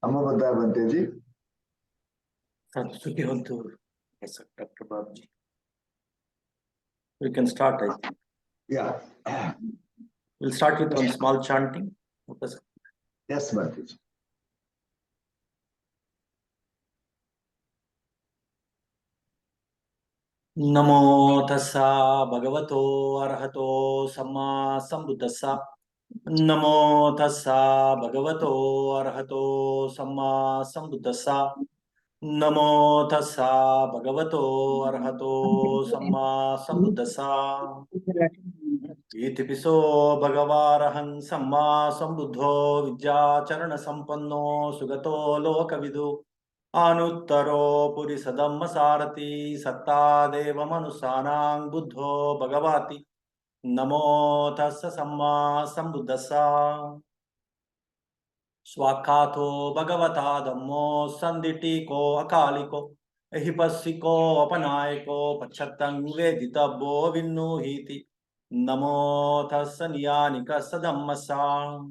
Dhammapala Banteji. Yes, sir, Dr. Babji. We can start, I think. Yeah. We'll start with one small chanting. Okay, sir. Yes, Banteji. Namo tassa bhagavato arahato samma sambuddhassa. Namo tassa bhagavato arahato samma sambuddhassa. Namo tassa bhagavato arahato samma sambuddhassa. Itipiso bhagavaraham samma sambuddho vidyacharana sampanno sugato lokavidu. Anuttaro purisadamma sarati satta deva manusanang buddho bhagavati. Namo tassa samma sambuddhassa. Swakato bhagavata dhammo sanditiko akaliko. Ehipassiko apanayiko pachattang veditabo vinnuhiti. Namo tassa niyanika sadammasa.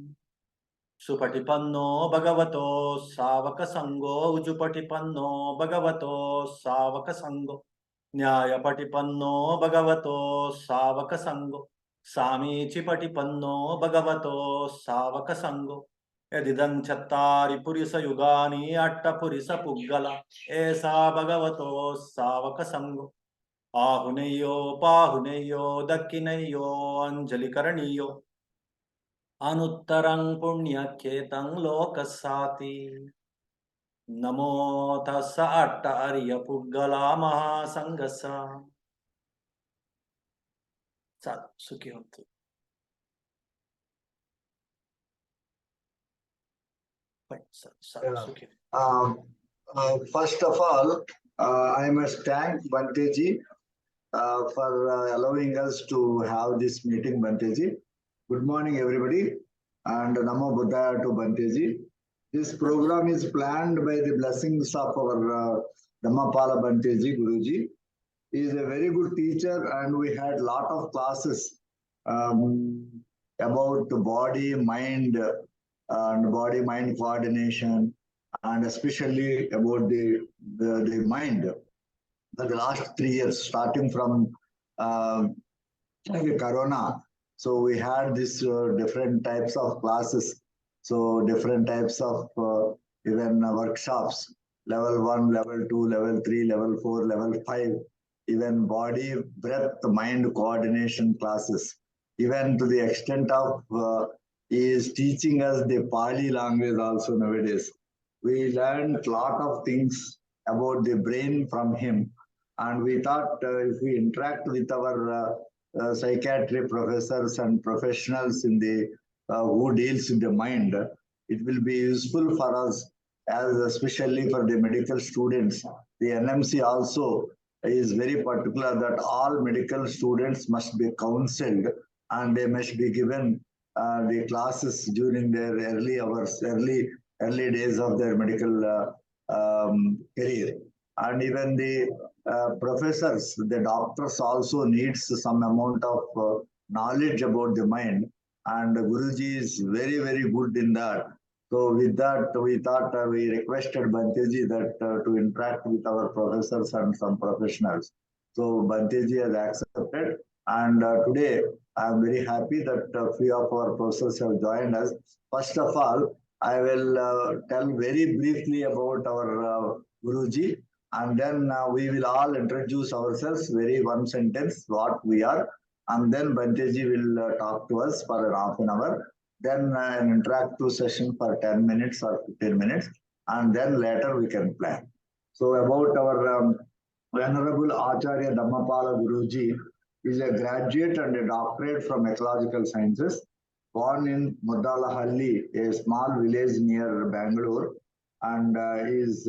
Supatipanno bhagavato savaka sango ujupatipanno bhagavato savaka sango nyaya patipanno bhagavato savaka sango samichi patipanno bhagavato savaka sango yadidam chattari purisa yugani atta purisa puggala esa bhagavato savaka sango ahuneyo pahuneyo dakkineyo anjali karaniyo Anuttarang punyaketang lokasati. Namo tassa atta arya puggala mahasangasa. Sat sukhi hontu. First of all, I must thank Banteji for allowing us to have this meeting, Banteji. Good morning, everybody, and Namo Buddhaya to Banteji. This program is planned by the blessings of our Dhammapala Banteji, Guruji. He is a very good teacher, and we had a lot of classes about the body, mind, and body-mind coordination, and especially about the mind. The last 3 years, starting from Karuna. So we had these different types of classes. So different types of even workshops, level 1, level 2, level 3, level 4, level 5, even body, breath, mind coordination classes. Even to the extent of he is teaching us the Pali language also nowadays. We learned a lot of things about the brain from him. And we thought if we interact with our psychiatry professors and professionals in the who deals with the mind, it will be useful for us, as especially for the medical students. The NMC also is very particular that all medical students must be counseled and they must be given the classes during their early hours, early days of their medical career. And even the professors, the doctors also needs some amount of knowledge about the mind, and Guruji is very, very good in that. So with that, we thought we requested Banteji that to interact with our professors and some professionals. So Banteji has accepted, and today I am very happy that a few of our professors have joined us. First of all, I will tell very briefly about our Guruji, and then we will all introduce ourselves, very one sentence, what we are, and then Banteji will talk to us for half an hour, then an interactive session for 10 minutes or 15 minutes, and then later we can plan. So about our Venerable Acharya Dhammapala Guruji is a graduate and a doctorate from ecological sciences, born in Muddalahalli, a small village near Bangalore, and is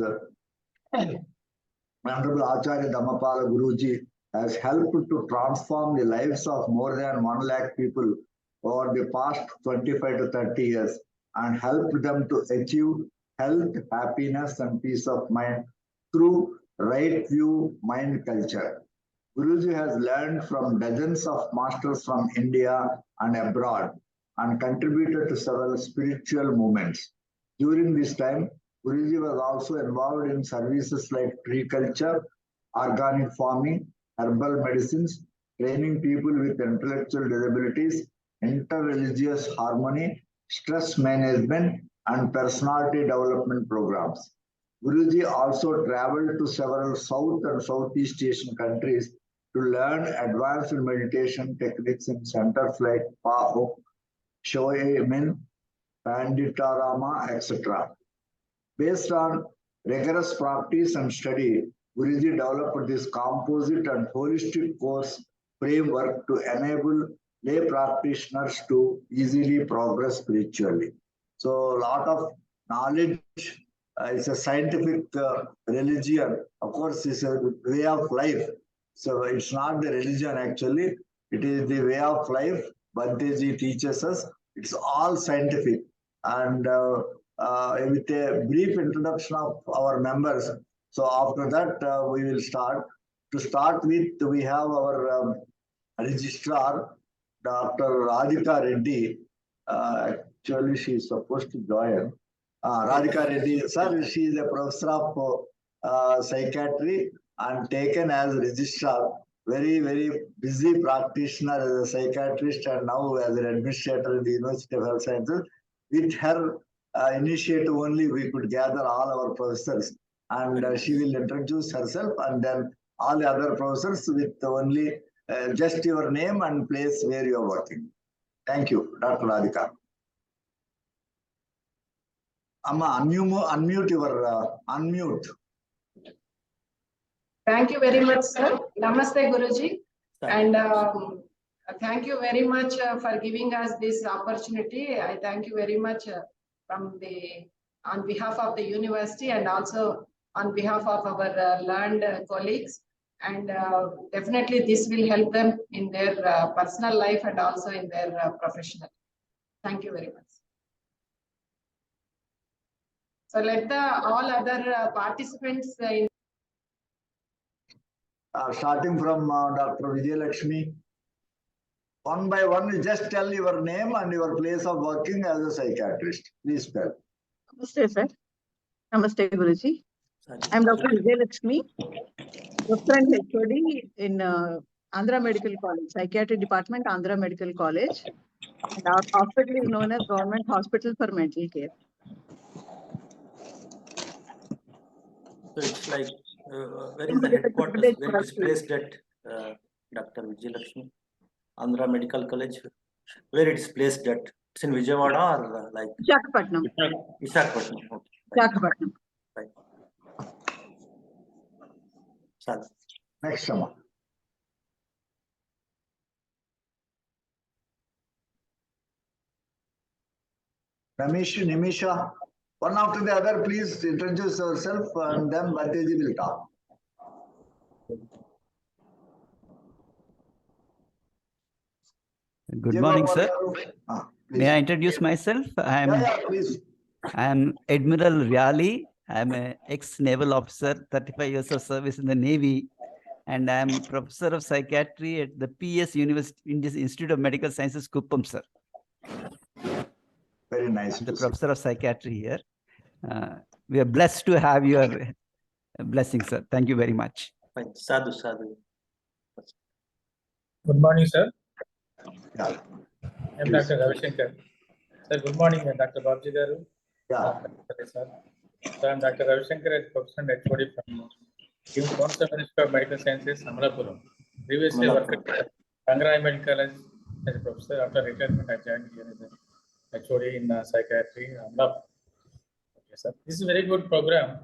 Venerable Acharya Dhammapala Guruji has helped to transform the lives of more than 1 lakh people over the past 25 to 30 years and helped them to achieve health, happiness, and peace of mind through right view mind culture. Guruji has learned from dozens of masters from India and abroad and contributed to several spiritual movements. During this time, Guruji was also involved in services like tree culture, organic farming, herbal medicines, training people with intellectual disabilities, inter-religious harmony, stress management, and personality development programs. Guruji also traveled to several South and Southeast Asian countries to learn advanced meditation techniques in centers like PAO, Shoei Min, Panditarama, etc. Based on rigorous practice and study, Guruji developed this composite and holistic course framework to enable lay practitioners to easily progress spiritually. So, a lot of knowledge. It's a scientific religion. Of course, it's a way of life. So, it's not the religion actually. It is the way of life. Bhanteji teaches us. It's all scientific. And with a brief introduction of our members. So after that, we will start. To start with, we have our registrar, Dr. Radhika Reddy. Actually, she is supposed to join. Radhika Reddy, sir, she is a professor of psychiatry and taken as registrar. Very, very busy practitioner as a psychiatrist and now as an administrator in the University of Health Sciences. With her initiative only, we could gather all our professors and she will introduce herself and then all the other professors with only just your name and place where you are working. Thank you, Dr. Radhika. Amma, unmute your unmute. Thank you very much, sir. Namaste, Guruji. And thank you very much for giving us this opportunity. I thank you very much on behalf of the university and also on behalf of our learned colleagues. And definitely this will help them in their personal life and also in their professional. Thank you very much. So let all other participants starting from Dr. Vijayalakshmi. One by one, you just tell your name and your place of working as a psychiatrist. Please spell. Namaste, sir. Namaste, Guruji. I'm Dr. Vijayalakshmi, professor and HOD in Andhra Medical College, Psychiatry Department, Andhra Medical College. And our hospital is known as Government Hospital for Mental Care. So it's like, where is the headquarters? Where it is placed at, Dr. Vijayalakshmi? Andhra Medical College, where it is placed at? It's in Vijayawada or like? Visakhapatnam. Visakhapatnam. Okay. Visakhapatnam. Right. Sorry. Next one. Nimisha, one after the other, please introduce yourself and then Bhanteji will talk. Good morning, sir. May I introduce myself? I am Admiral Riali. I am an ex-naval officer, 35 years of service in the Navy, and I am professor of psychiatry at the PS University Institute of Medical Sciences, Kuppam, sir. Very nice. The professor of psychiatry here. We are blessed to have your blessing, sir. Thank you very much. Sadhu, sadhu. Good morning, sir. Yeah. I'm Dr. Ravishankar. Sir, good morning, Dr. Babji Garu. Yeah. Sir, I'm Dr. Ravishankar, professor and HOD from Council of Medical Sciences, Amalapuram. Previously, I worked at Karuna Medical College as a professor. After retirement, I joined here as a HOD in psychiatry. Okay, sir. This is a very good program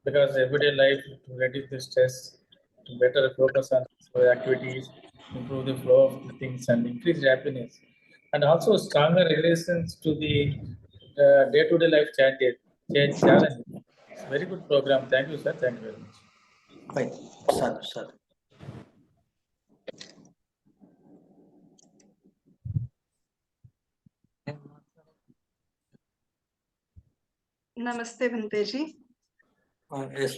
because everyday life to reduce the stress, to better focus on activities, improve the flow of the things and increase happiness, and also stronger relations to the day-to-day life challenge. It's a very good program. Thank you, sir. Thank you very much. Fine. Sadhu, sadhu. Namaste, Bhanteji. Yes,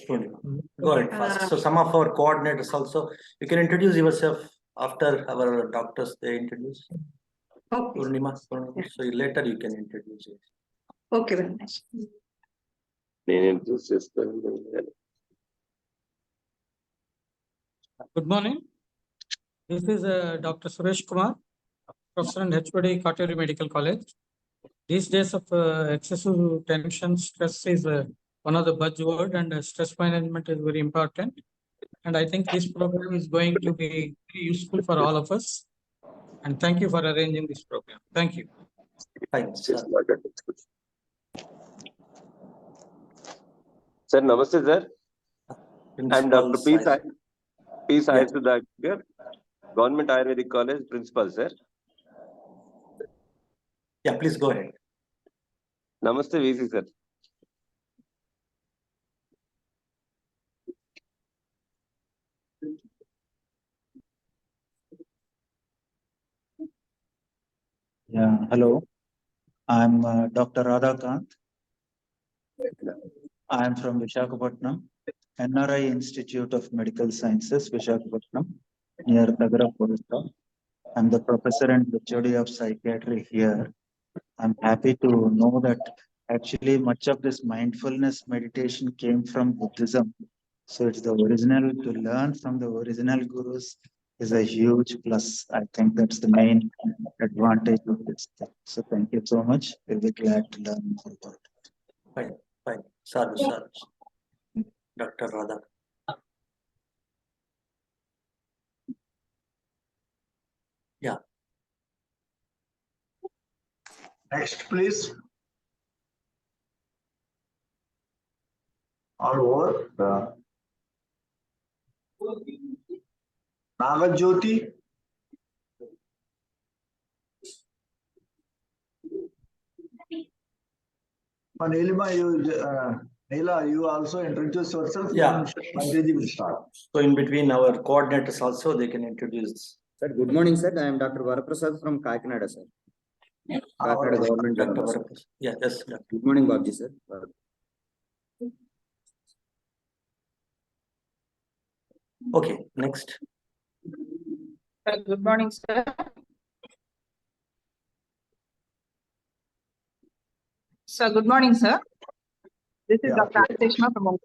go ahead first. So some of our coordinators also, you can introduce yourself after our doctors, they introduce. Okay. Purnima. So later you can introduce it. Okay, Bhanteji. Good morning. This is Dr. Suresh Kumar, Professor and HOD, Acharya Medical College. These days of excessive tension, stress is one of the buzzword, and stress management is very important. And I think this program is going to be very useful for all of us. And thank you for arranging this program. Thank you. Thanks, sir. Sir, namaste, sir. I'm Dr. P. Sai Yeah. Sudhakar, Government Ayurvedic College Principal, sir. Yeah, please go ahead. Namaste, VC, sir. Yeah, hello. I'm Dr. Radhakant. I'm from Visakhapatnam, NRI Institute of Medical Sciences, Visakhapatnam, near Tagara, Odisha. I'm the professor and HOD of psychiatry here. I'm happy to know that actually much of this mindfulness meditation came from Buddhism. So it's the original, to learn from the original gurus is a huge plus. I think that's the main advantage of this thing. So thank you so much. We'll be glad to learn more about it. Fine, fine. Sadhu. Dr. Radha. Yeah. Next, please. All over. Nagajyoti. Neela, you also introduce yourself. Yeah. Bhanteji will start. So in between our coordinators also, they can introduce. Sir, good morning, sir. I am Dr. Varaprasad from Kakinada, sir. Kakinada Government Dr. Journal, sir. Yeah, yes. Dr. Good morning, Babji, sir. Okay, next. Good morning, sir. So, good morning, sir. This is Dr. Aditeshma from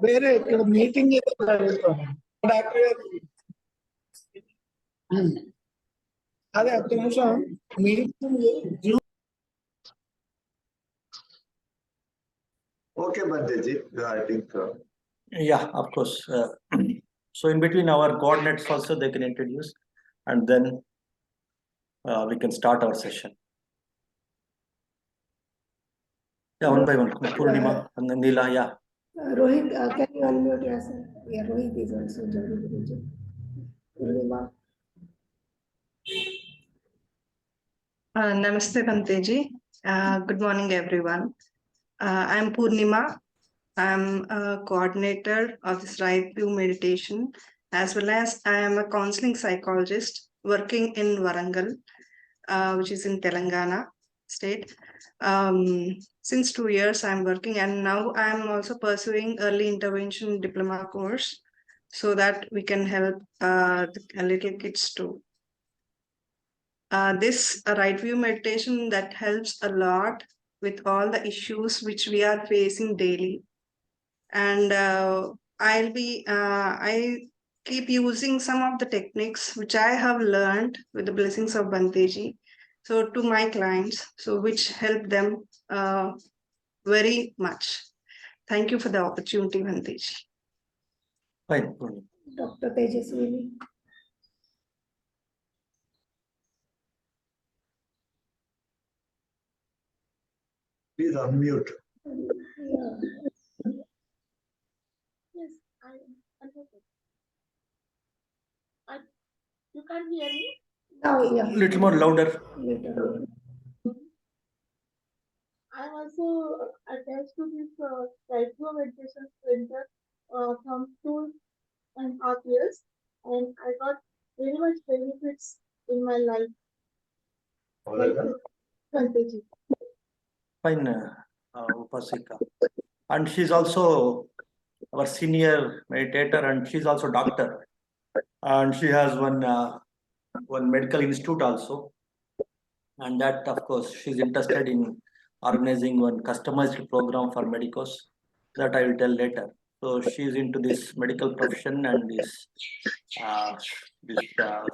ಬೇರೆ meeting ಅದೇ 10 ನಿಮಿಷ meeting. Okay, Bhanteji, I think. Yeah, of course. So in between our coordinates also, they can introduce, and then we can start our session. Yeah, one by one. Purnima and then Neela, yeah. Rohit, can you unmute yourself? Yeah, Rohit is also joining Guruji. Purnima. Namaste, Bhanteji. Good morning, everyone. I'm Purnima. I'm a coordinator of this right view meditation, as well as I am a counseling psychologist working in Warangal, which is in Telangana state. Since 2 years I'm working, and now I'm also pursuing early intervention diploma course so that we can help the little kids too. This right view meditation that helps a lot with all the issues which we are facing daily. And I keep using some of the techniques which I have learned with the blessings of Bhanteji, so to my clients, so which help them very much. Thank you for the opportunity, Bhanteji. Fine. Dr. Tejaswini. Please unmute. Yeah. Yes, I unmuted. You can't hear me? Now, yeah. Little more louder. Little. I am also attached to this right view meditation center from 2.5 years, and I got very much benefits in my life. Fine, Upasika. And she's also our senior meditator, and she's also doctor. And she has one medical institute also. And that, of course, she's interested in organizing one customized program for medicos. That I will tell later. So she's into this medical profession and this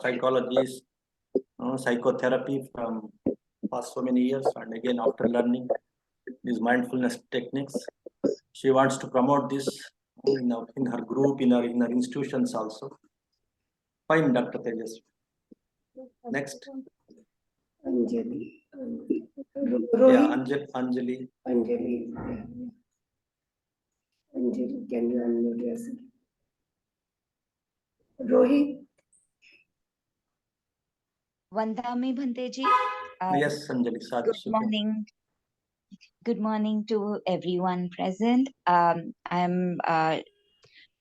psychology, psychotherapy from past so many years, and again after learning these mindfulness techniques, she wants to promote this in her group, in her institutions also. Fine, Dr. Tejas. Next. Anjali. Yeah, Anjali. Anjali. Anjali, can you unmute yourself? Rohit. Vandami Bhanteji. Yes, Anjali. Good morning. Good morning to everyone present. I'm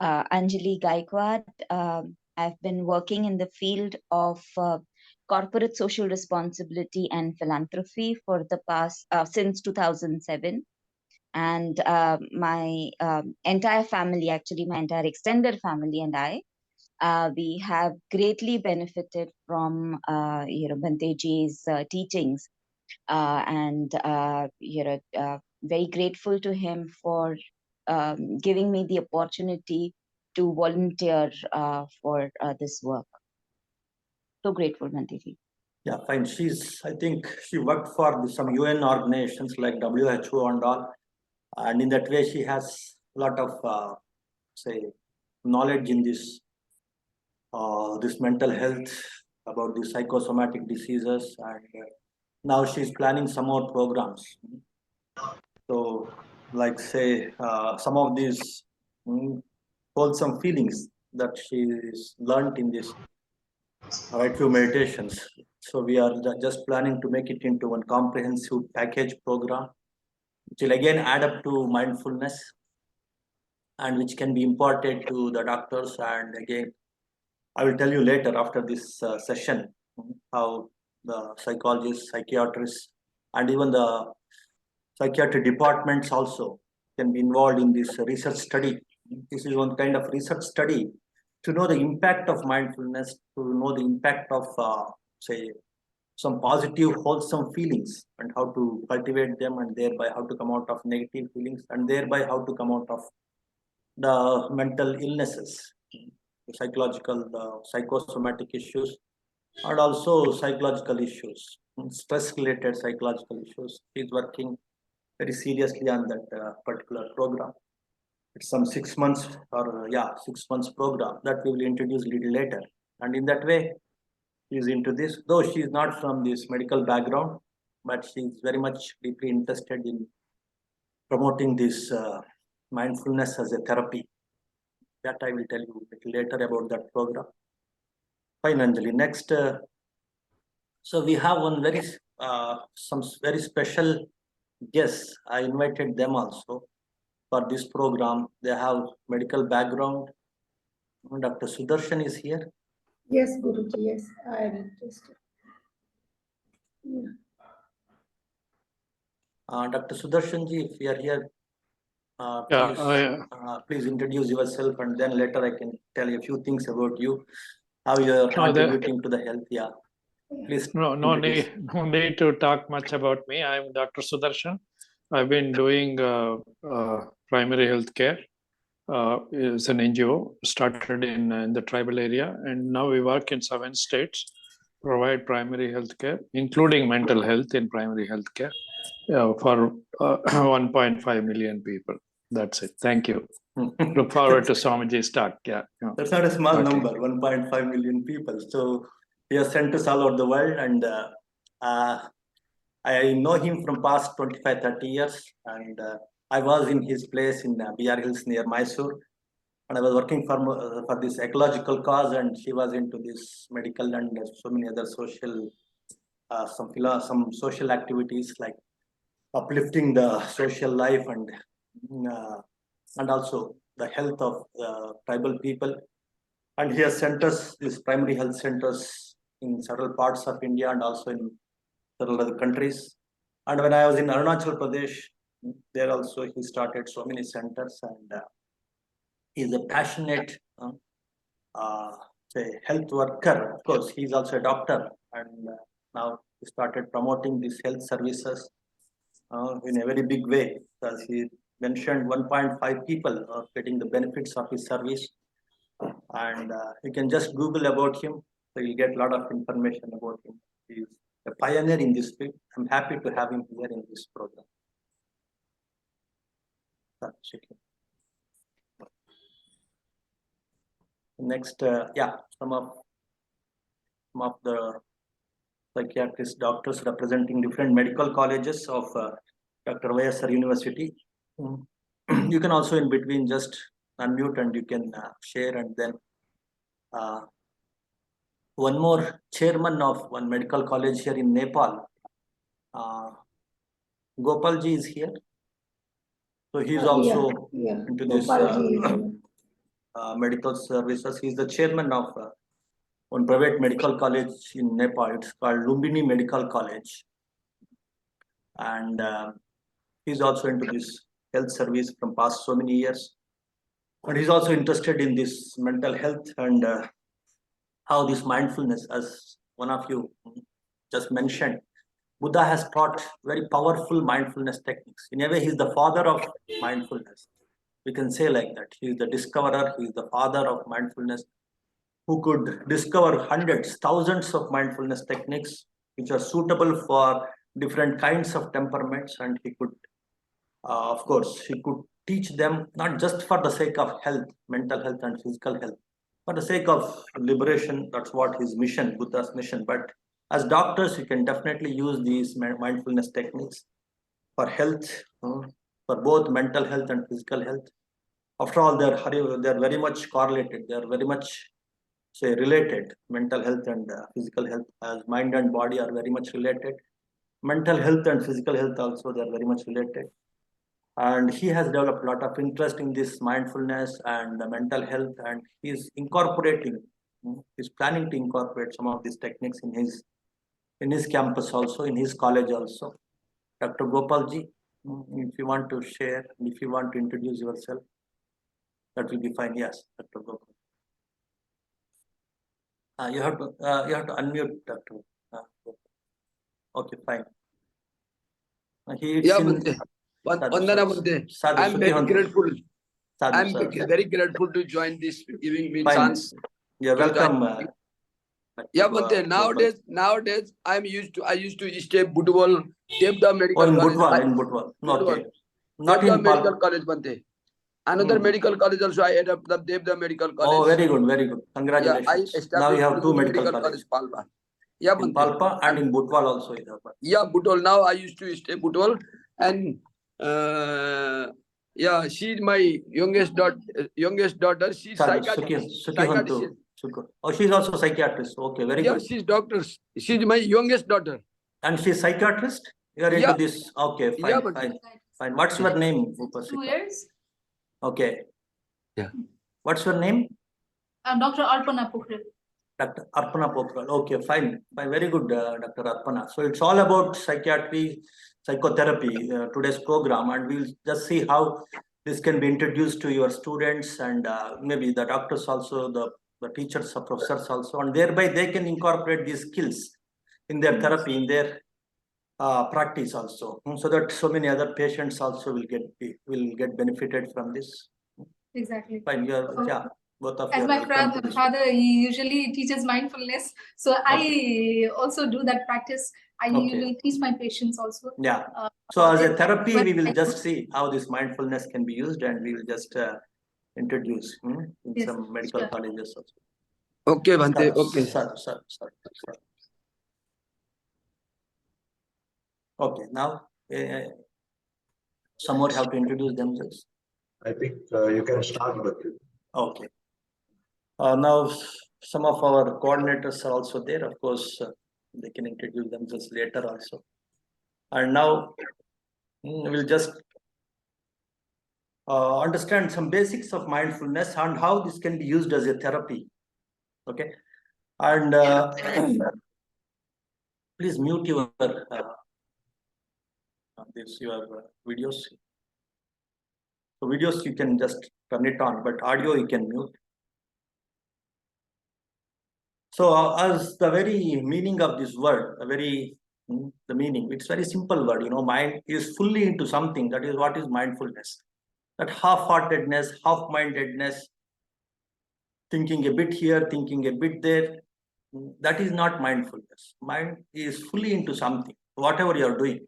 Anjali Gaikwad. I've been working in the field of corporate social responsibility and philanthropy for the past since 2007. And my entire family, actually my entire extended family and I, we have greatly benefited from Bhanteji's teachings, and very grateful to him for giving me the opportunity to volunteer for this work. So grateful, Bhanteji. Yeah, fine. I think she worked for some UN organizations like WHO and all, and in that way she has a lot of knowledge in this mental health, about the psychosomatic diseases, and now she's planning some more programs. So, like say some of these wholesome feelings that she's learned in this right few meditations. So we are just planning to make it into one comprehensive package program, which will again add up to mindfulness, and which can be imparted to the doctors. And again, I will tell you later after this session how the psychologists, psychiatrists, and even the psychiatry departments also can be involved in this research study. This is one kind of research study to know the impact of mindfulness, to know the impact of some positive, wholesome feelings, and how to cultivate them, and thereby how to come out of negative feelings, and thereby how to come out of the mental illnesses, the psychological, psychosomatic issues, and also psychological issues, stress-related psychological issues. He's working very seriously on that particular program. It's some 6 months or 6 months program that we will introduce a little later. And in that way, she's into this, though she's not from this medical background, but she's very much deeply interested in promoting this mindfulness as a therapy. That I will tell you a little later about that program. Fine, Anjali. Next, so we have one some very special guests. I invited them also for this program. They have medical background. Dr. Sudarshan is here. Yes, Guruji. Yes, I am interested. Yeah. Dr. Sudarshan ji, if you are here, please introduce yourself, and then later I can tell you a few things about you, how you are contributing to the health. Yeah, please. No need to talk much about me. I'm Dr. Sudarshan. I've been doing primary health care. It's an NGO started in the tribal area, and now we work in 7 states, provide primary health care, including mental health in primary health care for 1.5 million people. That's it. Thank you. Look forward to Swamiji's talk. Yeah. That's not a small number, 1.5 million people. So he has sent us all over the world, and I know him from past 25-30 years, and I was in his place in BR Hills near Mysore, and I was working for this ecological cause, and she was into this medical and so many other social, some social activities like uplifting the social life and also the health of tribal people. And he has sent us these primary health centers in several parts of India and also in several other countries. And when I was in Arunachal Pradesh, there also he started so many centers, and is a passionate say health worker. Of course, he's also a doctor, and now he started promoting these health services in a very big way, because he mentioned 1.5 people are getting the benefits of his service. And you can just Google about him, so you'll get a lot of information about him. He's a pioneer in this field. I'm happy to have him here in this program. Next, some of the psychiatrists, doctors representing different medical colleges of Dr. YSR University. You can also in between just unmute and you can share, and then one more chairman of one medical college here in Nepal, Gopalji is here. So he's also into this medical services. He's the chairman of one private medical college in Nepal. It's called Lumbini Medical College. And he's also into this health service from past so many years. But he's also interested in this mental health and how this mindfulness, as one of you just mentioned, Buddha has taught very powerful mindfulness techniques. In a way, he's the father of mindfulness. We can say like that. He's the discoverer, he's the father of mindfulness, who could discover hundreds, thousands of mindfulness techniques which are suitable for different kinds of temperaments. And he could, of course, he could teach them not just for the sake of health, mental health and physical health, for the sake of liberation. That's what his mission, Buddha's mission. But as doctors, you can definitely use these mindfulness techniques for health, for both mental health and physical health. After all, they're very much correlated. They're very much, say, related. Mental health and physical health, as mind and body are very much related. Mental health and physical health also, they're very much related. And he has developed a lot of interest in this mindfulness and mental health, and he's incorporating, he's planning to incorporate some of these techniques in his campus also, in his college also. Dr. Gopalji, if you want to share, if you want to introduce yourself, that will be fine. Yes, Dr. Gopal. You have to unmute, Dr. Okay, fine. Vandana Bhante. I'm very grateful. I'm very grateful to join this, giving me chance. You're welcome. Yeah, Bhante. Nowadays, I used to stay Budwal, Devda Medical College. In Budwal. Okay. Not in Medical College, Bhante. Another medical college also I had up the Devda Medical College. Oh, very good, very good. Congratulations. Yeah, now you have two medical colleges. Palpa. Yeah, in Palpa and in Budwal also. Yeah, Budwal. Now I used to stay Budwal, and yeah, she's my youngest daughter. She's psychiatrist. Oh, she's also psychiatrist. Okay, very good. Yeah, she's doctor. She's my youngest daughter. And she's psychiatrist? You are into this. Okay, fine, yeah, fine. What's your name? 2 years. Okay. Yeah. What's your name? I'm Dr. Arpana Pokhrel. Dr. Arpana Pokhrel. Okay, fine. Very good, Dr. Arpana. So it's all about psychiatry, psychotherapy, today's program, and we'll just see how this can be introduced to your students and maybe the doctors also, the teachers, the professors also, and thereby they can incorporate these skills in their therapy, in their practice also, so that so many other patients also will get benefited from this. Exactly. Fine. Yeah. Both of as my father, he usually teaches mindfulness, so I also do that practice. I usually teach my patients also. Yeah. So as a therapy, we will just see how this mindfulness can be used, and we will just introduce in some medical colleges also. Okay, Bhante. Okay. Sir. Okay. Now, some more have to introduce themselves. I think you can start with it. Okay. Now, some of our coordinators are also there. Of course, they can introduce themselves later also. And now, we'll just understand some basics of mindfulness and how this can be used as a therapy. Okay. And please mute your videos. So videos you can just turn it on, but audio you can mute. So as the very meaning of this word, the meaning, it's very simple word, mind is fully into something. That is what is mindfulness. That half-heartedness, half-mindedness, thinking a bit here, thinking a bit there, that is not mindfulness. Mind is fully into something, whatever you are doing.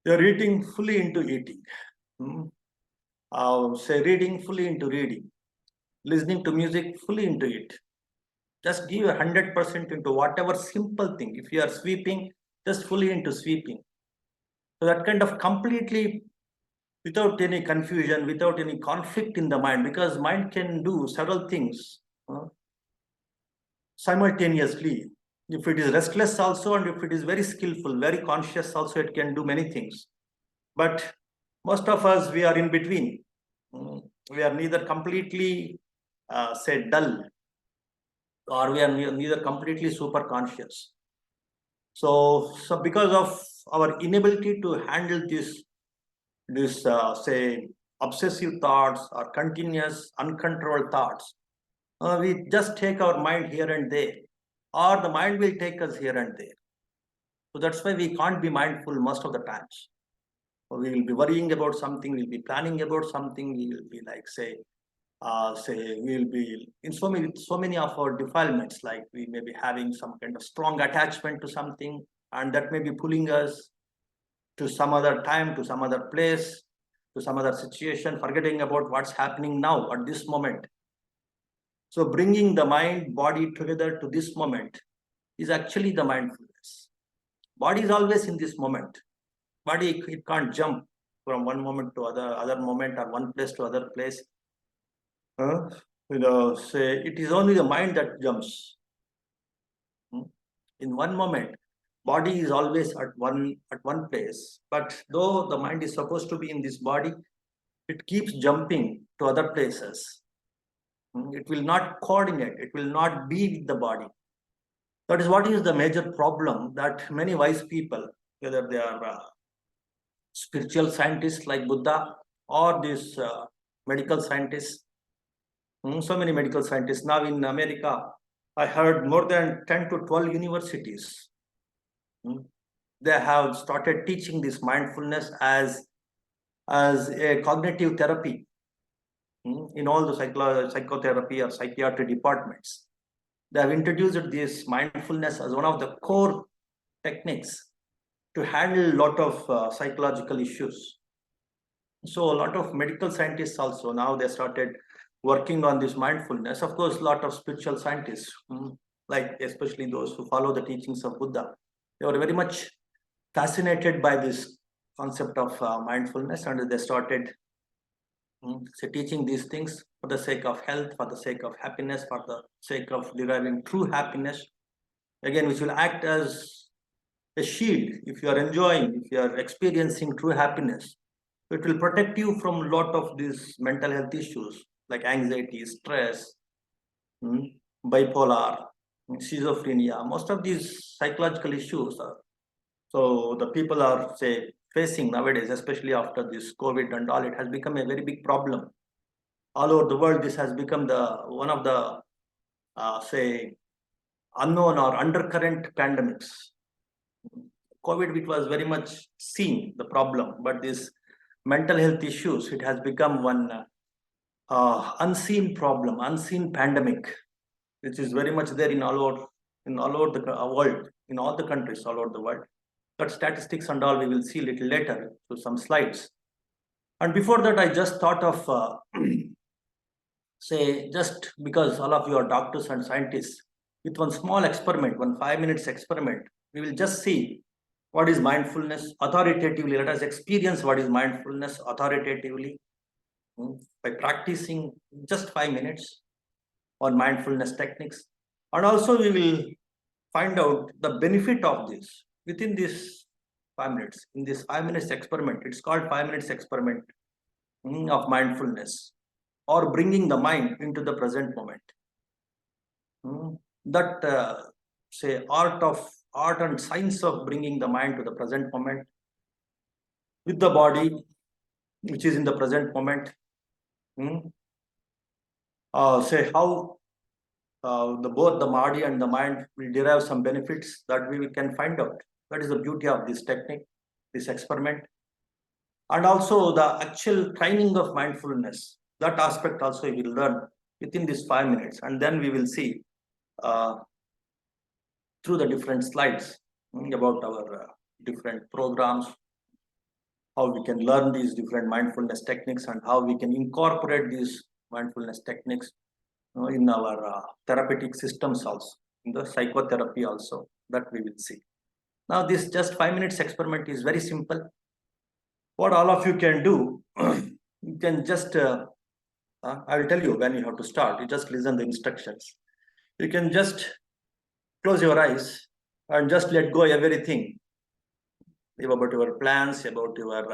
You are eating, fully into eating. Say reading, fully into reading. Listening to music, fully into it. Just give 100% into whatever simple thing. If you are sweeping, just fully into sweeping. So that kind of completely, without any confusion, without any conflict in the mind, because mind can do several things simultaneously. If it is restless also, and if it is very skillful, very conscious also, it can do many things. But most of us, we are in between. We are neither completely, say, dull, or we are neither completely super conscious. So because of our inability to handle this say obsessive thoughts or continuous uncontrolled thoughts, we just take our mind here and there, or the mind will take us here and there. So that's why we can't be mindful most of the times. We will be worrying about something, we'll be planning about something, we will be like we will be in so many of our defilements, like we may be having some kind of strong attachment to something, and that may be pulling us to some other time, to some other place, to some other situation, forgetting about what's happening now at this moment. So bringing the mind, body together to this moment is actually the mindfulness. Body is always in this moment. Body, it can't jump from one moment to other moment, or one place to other place. Say it is only the mind that jumps. In one moment, body is always at one place, but though the mind is supposed to be in this body, it keeps jumping to other places. It will not coordinate, it will not be with the body. That is what is the major problem that many wise people, whether they are spiritual scientists like Buddha, or these medical scientists, so many medical scientists now in America, I heard more than 10 to 12 universities, they have started teaching this mindfulness as a cognitive therapy in all the psychotherapy or psychiatry departments. They have introduced this mindfulness as one of the core techniques to handle a lot of psychological issues. So a lot of medical scientists also, now they started working on this mindfulness. Of course, a lot of spiritual scientists, like especially those who follow the teachings of Buddha, they were very much fascinated by this concept of mindfulness, and they started teaching these things for the sake of health, for the sake of happiness, for the sake of deriving true happiness, again, which will act as a shield. If you are enjoying, if you are experiencing true happiness, it will protect you from a lot of these mental health issues like anxiety, stress, bipolar, schizophrenia. Most of these psychological issues so the people are, say, facing nowadays, especially after this COVID and all, it has become a very big problem. All over the world, this has become one of the, say, unknown or undercurrent pandemics. COVID, it was very much seen, the problem, but this mental health issues, it has become one unseen problem, unseen pandemic, which is very much there in all over the world, in all the countries all over the world. But statistics and all we will see a little later through some slides. And before that, I just thought of, say, just because all of you are doctors and scientists, with one small experiment, one 5 minutes experiment, we will just see what is mindfulness authoritatively. Let us experience what is mindfulness authoritatively by practicing just 5 minutes on mindfulness techniques. And also we will find out the benefit of this within this 5 minutes. In this 5 minutes experiment, it's called 5 minutes experiment of mindfulness, or bringing the mind into the present moment. That say art and science of bringing the mind to the present moment with the body, which is in the present moment. Say how both the body and the mind will derive some benefits that we can find out. That is the beauty of this technique, this experiment. And also the actual training of mindfulness. That aspect also we will learn within these 5 minutes. And then we will see through the different slides about our different programs, how we can learn these different mindfulness techniques and how we can incorporate these mindfulness techniques in our therapeutic systems also, in the psychotherapy also, that we will see. Now this just 5 minutes experiment is very simple. What all of you can do, you can just, I will tell you when you have to start, you just listen the instructions. You can just close your eyes and just let go everything about your plans, about your,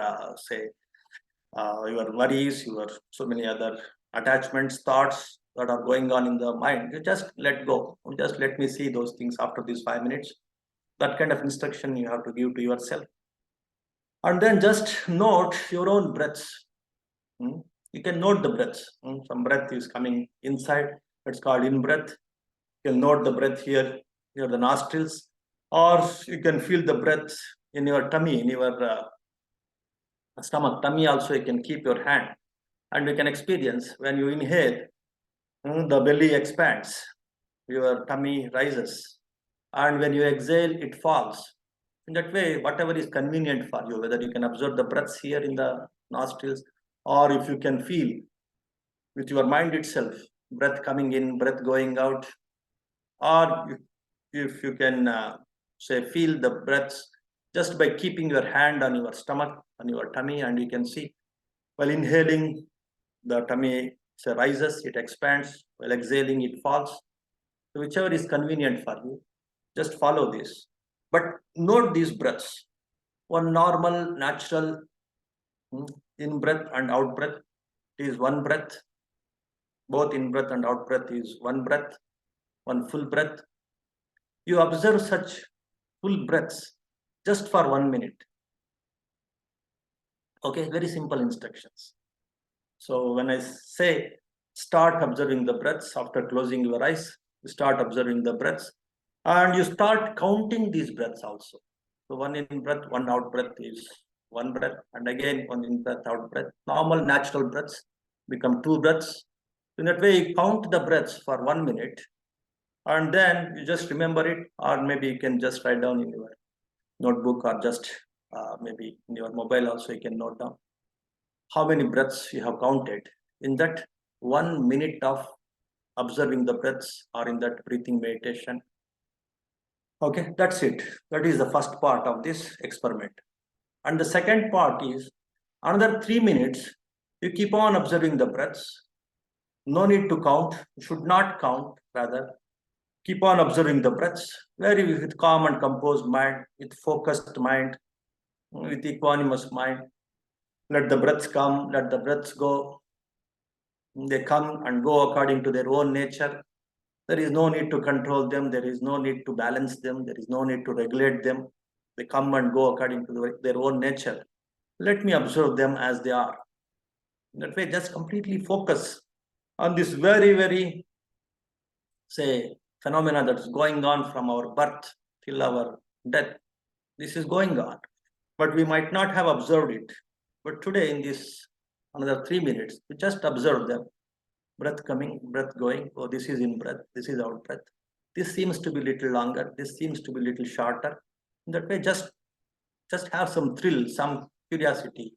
your worries, your so many other attachments, thoughts that are going on in the mind. You just let go. Just let me see those things after these 5 minutes. That kind of instruction you have to give to yourself. And then just note your own breaths. You can note the breaths. Some breath is coming inside. It's called in-breath. You can note the breath here, near the nostrils. Or you can feel the breath in your tummy, in your stomach. Tummy also you can keep your hand. And you can experience when you inhale, the belly expands, your tummy rises. And when you exhale, it falls. In that way, whatever is convenient for you, whether you can observe the breaths here in the nostrils, or if you can feel with your mind itself, breath coming in, breath going out, or if you can feel the breaths just by keeping your hand on your stomach, on your tummy, and you can see while inhaling, the tummy rises, it expands, while exhaling, it falls. So whichever is convenient for you, just follow this. But note these breaths. One normal, natural in-breath and out-breath is one breath. Both in-breath and out-breath is one breath, one full breath. You observe such full breaths just for 1 minute. Okay, very simple instructions. So when I say start observing the breaths, after closing your eyes, you start observing the breaths and you start counting these breaths also. So one in breath, one out breath is one breath, and again one in breath, out breath. Normal natural breaths become 2 breaths. In that way, you count the breaths for 1 minute, and then you just remember it, or maybe you can just write down in your notebook, or just maybe in your mobile also you can note down how many breaths you have counted in that 1 minute of observing the breaths or in that breathing meditation. Okay, that's it. That is the first part of this experiment. And the second part is another 3 minutes, you keep on observing the breaths. No need to count, you should not count, rather. Keep on observing the breaths, with calm and composed mind, with focused mind, with equanimous mind. Let the breaths come, let the breaths go. They come and go according to their own nature. There is no need to control them. There is no need to balance them. There is no need to regulate them. They come and go according to their own nature. Let me observe them as they are. In that way, just completely focus on this very, very, phenomena that is going on from our birth till our death. This is going on, but we might not have observed it. But today, in this another 3 minutes, we just observe them. Breath coming, breath going. Oh, this is in breath, this is out breath. This seems to be little longer, this seems to be little shorter. In that way, just have some thrill, some curiosity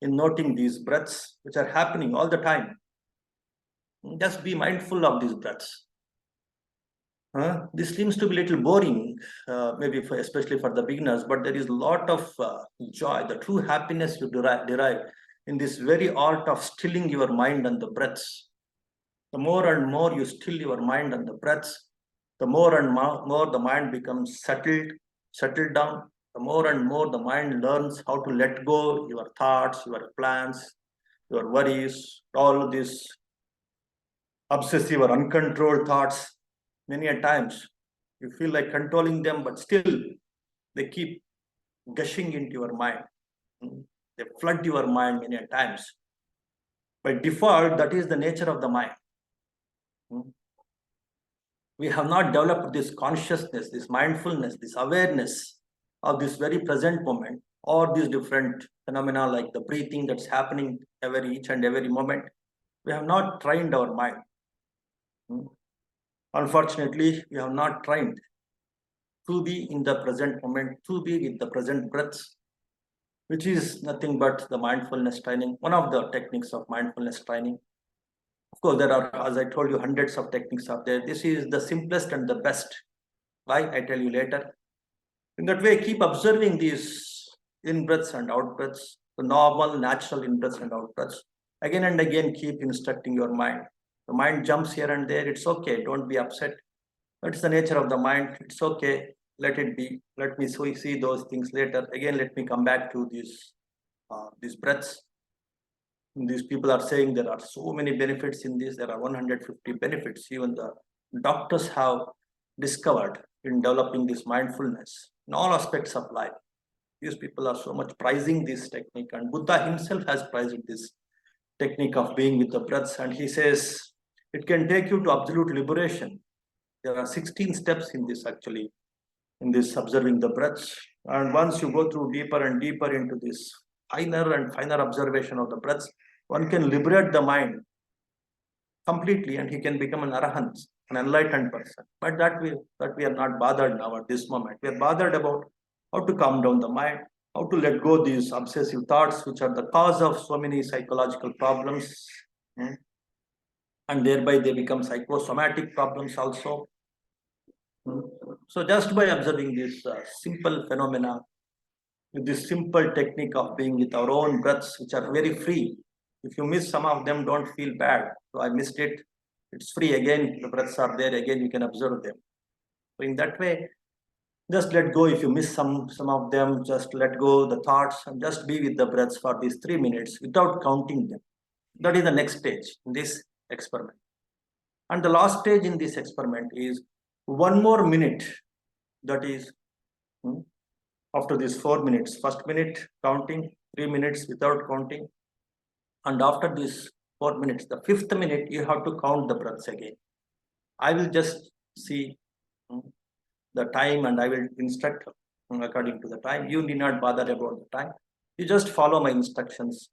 in noting these breaths which are happening all the time. Just be mindful of these breaths. This seems to be a little boring, maybe especially for the beginners, but there is a lot of joy, the true happiness you derive in this very art of stilling your mind and the breaths. The more and more you still your mind and the breaths, the more and more the mind becomes settled down. The more and more the mind learns how to let go your thoughts, your plans, your worries, all these obsessive or uncontrolled thoughts. Many a times you feel like controlling them, but still they keep gushing into your mind. They flood your mind many times. By default, that is the nature of the mind. We have not developed this consciousness, this mindfulness, this awareness of this very present moment, or these different phenomena like the breathing that's happening each and every moment. We have not trained our mind. Unfortunately, we have not trained to be in the present moment, to be with the present breaths, which is nothing but the mindfulness training, one of the techniques of mindfulness training. Of course, there are, as I told you, hundreds of techniques out there. This is the simplest and the best. Why? I tell you later. In that way, keep observing these in-breaths and out-breaths, the normal, natural in-breaths and out-breaths. Again and again, keep instructing your mind. The mind jumps here and there. It's okay. Don't be upset. That's the nature of the mind. It's okay. Let it be. Let me see those things later. Again, let me come back to these breaths. These people are saying there are so many benefits in this. There are 150 benefits. Even the doctors have discovered in developing this mindfulness in all aspects of life. These people are so much prizing this technique, and Buddha himself has prized this technique of being with the breaths, and he says it can take you to absolute liberation. There are 16 steps in this, actually, in this observing the breaths. And once you go through deeper and deeper into this finer and finer observation of the breaths, one can liberate the mind completely, and he can become an arahant, an enlightened person. But that we are not bothered now at this moment. We are bothered about how to calm down the mind, how to let go these obsessive thoughts, which are the cause of so many psychological problems. And thereby they become psychosomatic problems also. So just by observing this simple phenomena, with this simple technique of being with our own breaths, which are very free. If you miss some of them, don't feel bad. So I missed it. It's free again. The breaths are there again. You can observe them. So in that way, just let go. If you miss some of them, just let go the thoughts and just be with the breaths for these 3 minutes without counting them. That is the next stage in this experiment. And the last stage in this experiment is 1 more minute. That is after these 4 minutes. First minute counting, 3 minutes without counting. And after these 4 minutes, the 5th minute, you have to count the breaths again. I will just see the time and I will instruct according to the time. You need not bother about the time. You just follow my instructions.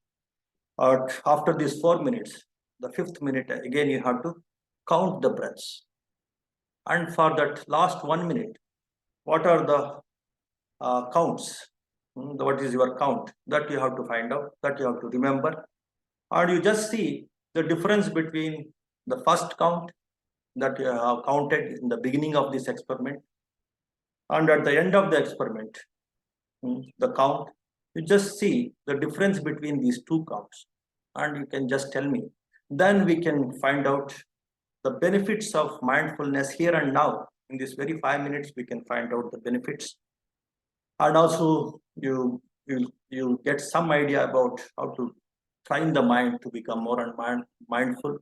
After these 4 minutes, the 5th minute, again, you have to count the breaths. And for that last 1 minute, what are the counts? What is your count? That you have to find out, that you have to remember. And you just see the difference between the first count that you have counted in the beginning of this experiment and at the end of the experiment, the count. You just see the difference between these 2 counts, and you can just tell me. Then we can find out the benefits of mindfulness here and now. In this very 5 minutes, we can find out the benefits. And also you get some idea about how to train the mind to become more and mindful.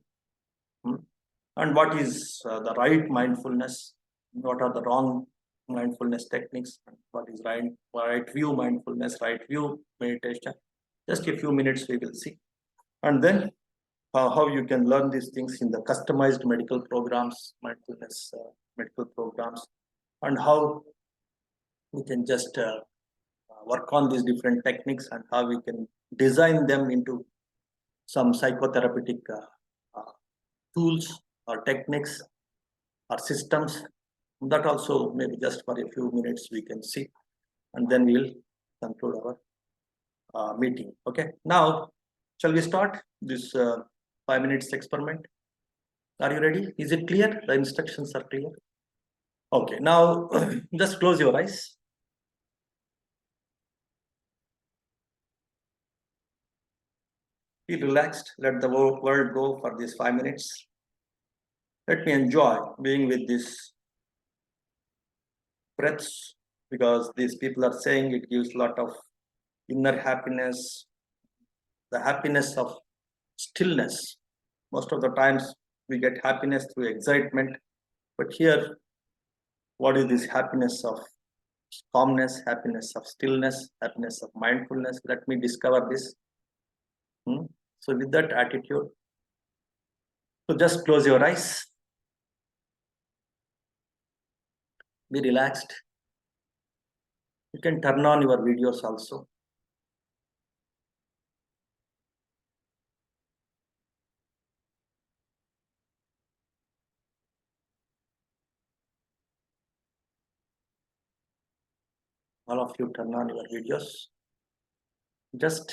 And what is the right mindfulness? What are the wrong mindfulness techniques? What is right view mindfulness, right view meditation? Just a few minutes we will see. And then how you can learn these things in the customized medical programs, mindfulness medical programs, and how we can just work on these different techniques and how we can design them into some psychotherapeutic tools or techniques or systems. That also maybe just for a few minutes we can see, and then we'll conclude our meeting. Okay, now shall we start this 5 minutes experiment? Are you ready? Is it clear? The instructions are clear. Okay, now just close your eyes. Feel relaxed. Let the world go for these 5 minutes. Let me enjoy being with these breaths, because these people are saying it gives a lot of inner happiness, the happiness of stillness. Most of the times we get happiness through excitement, but here, what is this happiness of calmness, happiness of stillness, happiness of mindfulness. Let me discover this. So with that attitude, so just close your eyes. Be relaxed. You can turn on your videos also. All of you turn on your videos. Just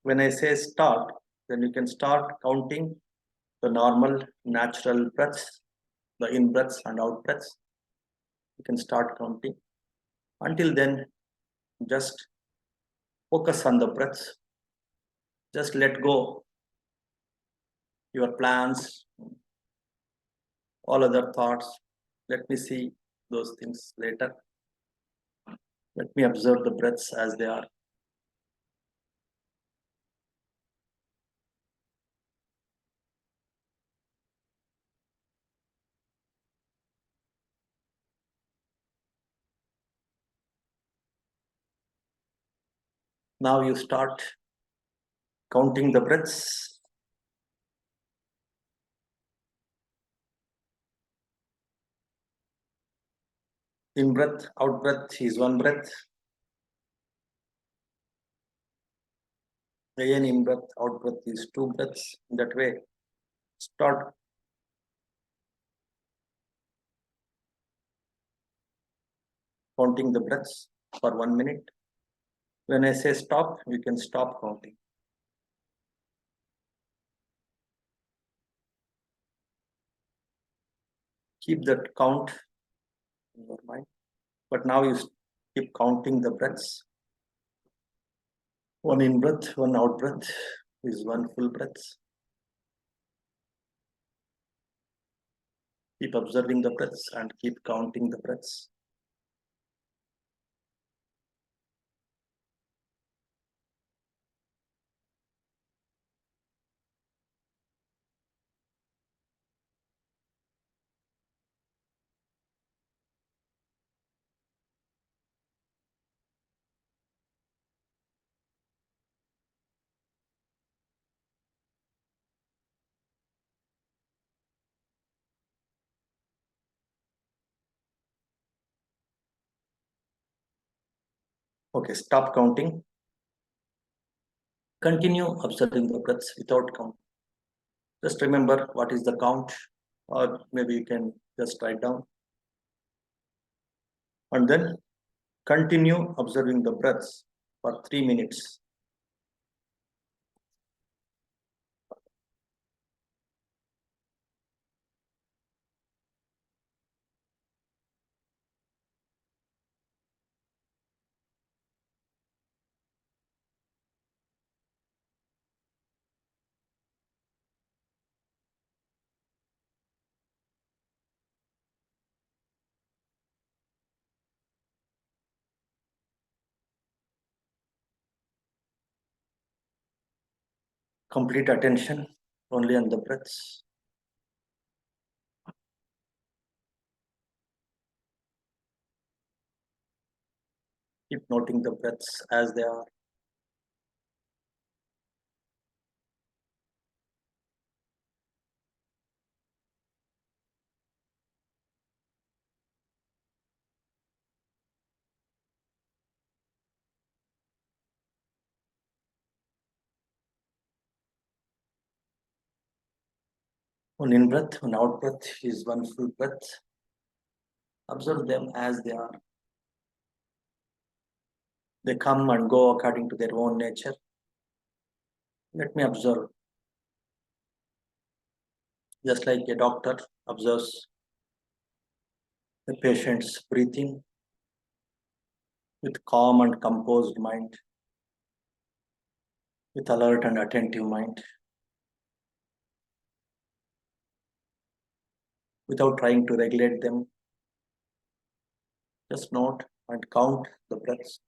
when I say start, then you can start counting the normal natural breaths, the in breaths and out breaths. You can start counting. Until then, just focus on the breaths. Just let go your plans, all other thoughts. Let me see those things later. Let me observe the breaths as they are. Now you start counting the breaths. In breath, out breath is one breath. Again, in breath, out breath is two breaths. That way, start counting the breaths for 1 minute. When I say stop, you can stop counting. Keep that count in your mind. But now you keep counting the breaths. One in breath, one out breath is one full breath. Keep observing the breaths and keep counting the breaths. Okay, stop counting. Continue observing the breaths without count. Just remember what is the count, or maybe you can just write down. And then continue observing the breaths for 3 minutes. Complete attention only on the breaths. Keep noting the breaths as they are. One in breath, one out breath is one full breath. Observe them as they are. They come and go according to their own nature. Let me observe. Just like a doctor observes the patient's breathing with calm and composed mind, with alert and attentive mind, without trying to regulate them. Just note and count the breaths.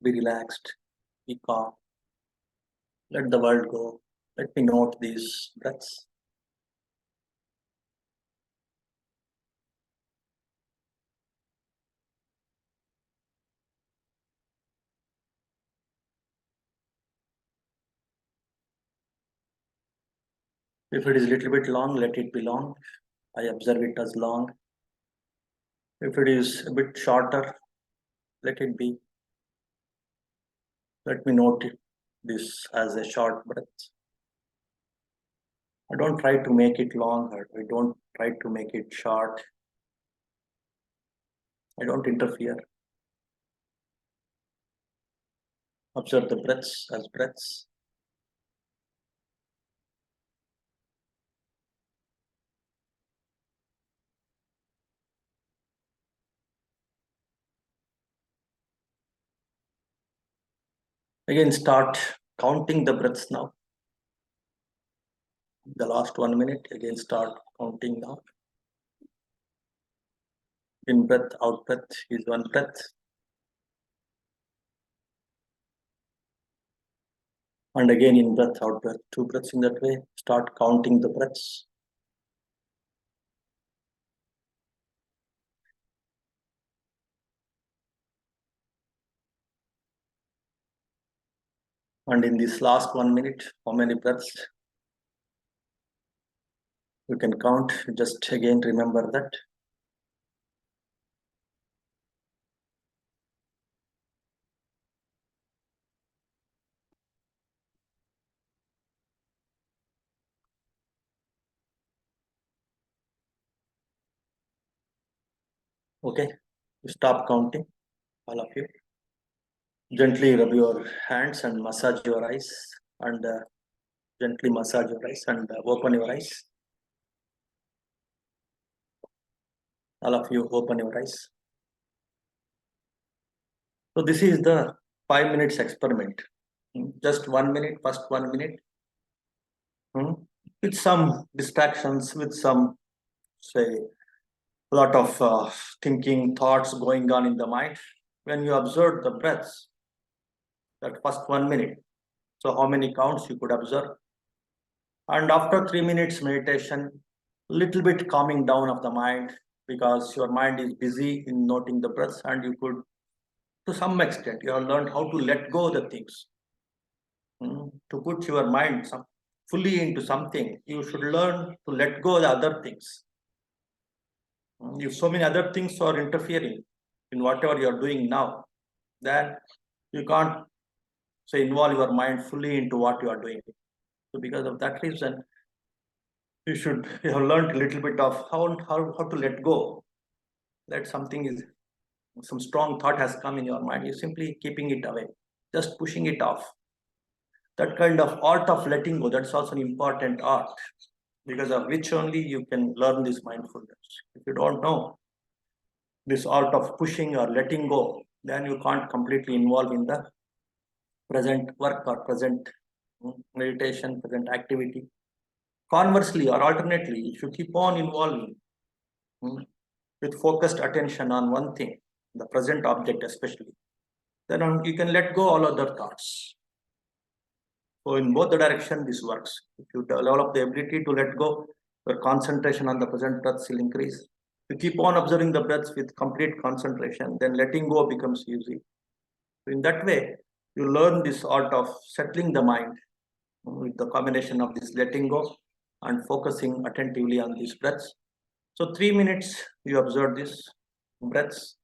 be relaxed, be calm. Let the world go. Let me note these breaths. If it is a little bit long, let it be long. I observe it as long. If it is a bit shorter, let it be. Let me note this as a short breath. I don't try to make it longer. I don't try to make it short. I don't interfere. Observe the breaths as breaths. Again, start counting the breaths now. The last 1 minute, again start counting now. In breath, out breath is one breath. And again in breath, out breath, 2 breaths in that way. Start counting the breaths. And in this last 1 minute, how many breaths you can count? Just again remember that. Okay, stop counting, all of you. Gently rub your hands and massage your eyes, and gently massage your eyes and open your eyes. All of you open your eyes. So this is the 5 minutes experiment. Just 1 minute, first 1 minute. With some distractions, with some, say, a lot of thinking, thoughts going on in the mind. When you observe the breaths, that first 1 minute, so how many counts you could observe? And after 3 minutes meditation, little bit calming down of the mind, because your mind is busy in noting the breaths, and you could, to some extent, you have learned how to let go of the things. To put your mind fully into something, you should learn to let go of the other things. If so many other things are interfering in whatever you are doing now, then you can't, say, involve your mind fully into what you are doing. So because of that reason, you have learned a little bit of how to let go. That something is, some strong thought has come in your mind, you're simply keeping it away, just pushing it off. That kind of art of letting go, that's also an important art, because of which only you can learn this mindfulness. If you don't know this art of pushing or letting go, then you can't completely involve in the present work or present meditation, present activity. Conversely or alternately, if you keep on involving with focused attention on one thing, the present object especially, then you can let go all other thoughts. So in both the direction this works. If you develop the ability to let go, your concentration on the present breaths will increase. If you keep on observing the breaths with complete concentration, then letting go becomes easy. So in that way, you learn this art of settling the mind with the combination of this letting go and focusing attentively on these breaths. So 3 minutes you observe these breaths,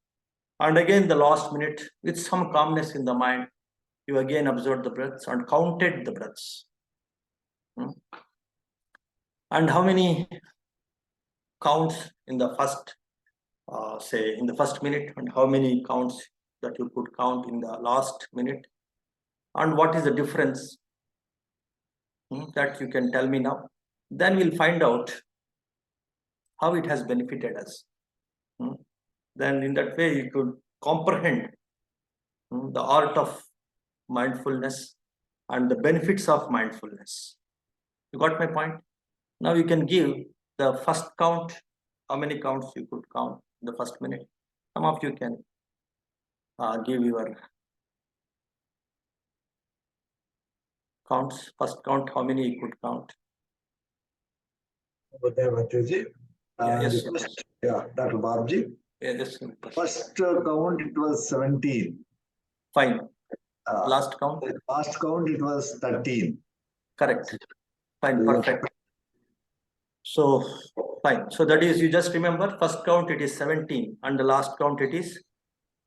and again the last minute with some calmness in the mind, you again observed the breaths and counted the breaths. And how many counts in the first, say, in the first minute, and how many counts that you could count in the last minute? And what is the difference that you can tell me now? Then we'll find out how it has benefited us. Then in that way, you could comprehend the art of mindfulness and the benefits of mindfulness. You got my point? Now you can give the first count, how many counts you could count in the first minute. Some of you can give your counts? First count, how many you could count? Yes, Dr. Babji. Yes. First count, it was 17. Fine. Last count? Last count, it was 13. Correct. Fine, perfect. So, fine. So that is, you just remember, first count it is 17 and the last count it is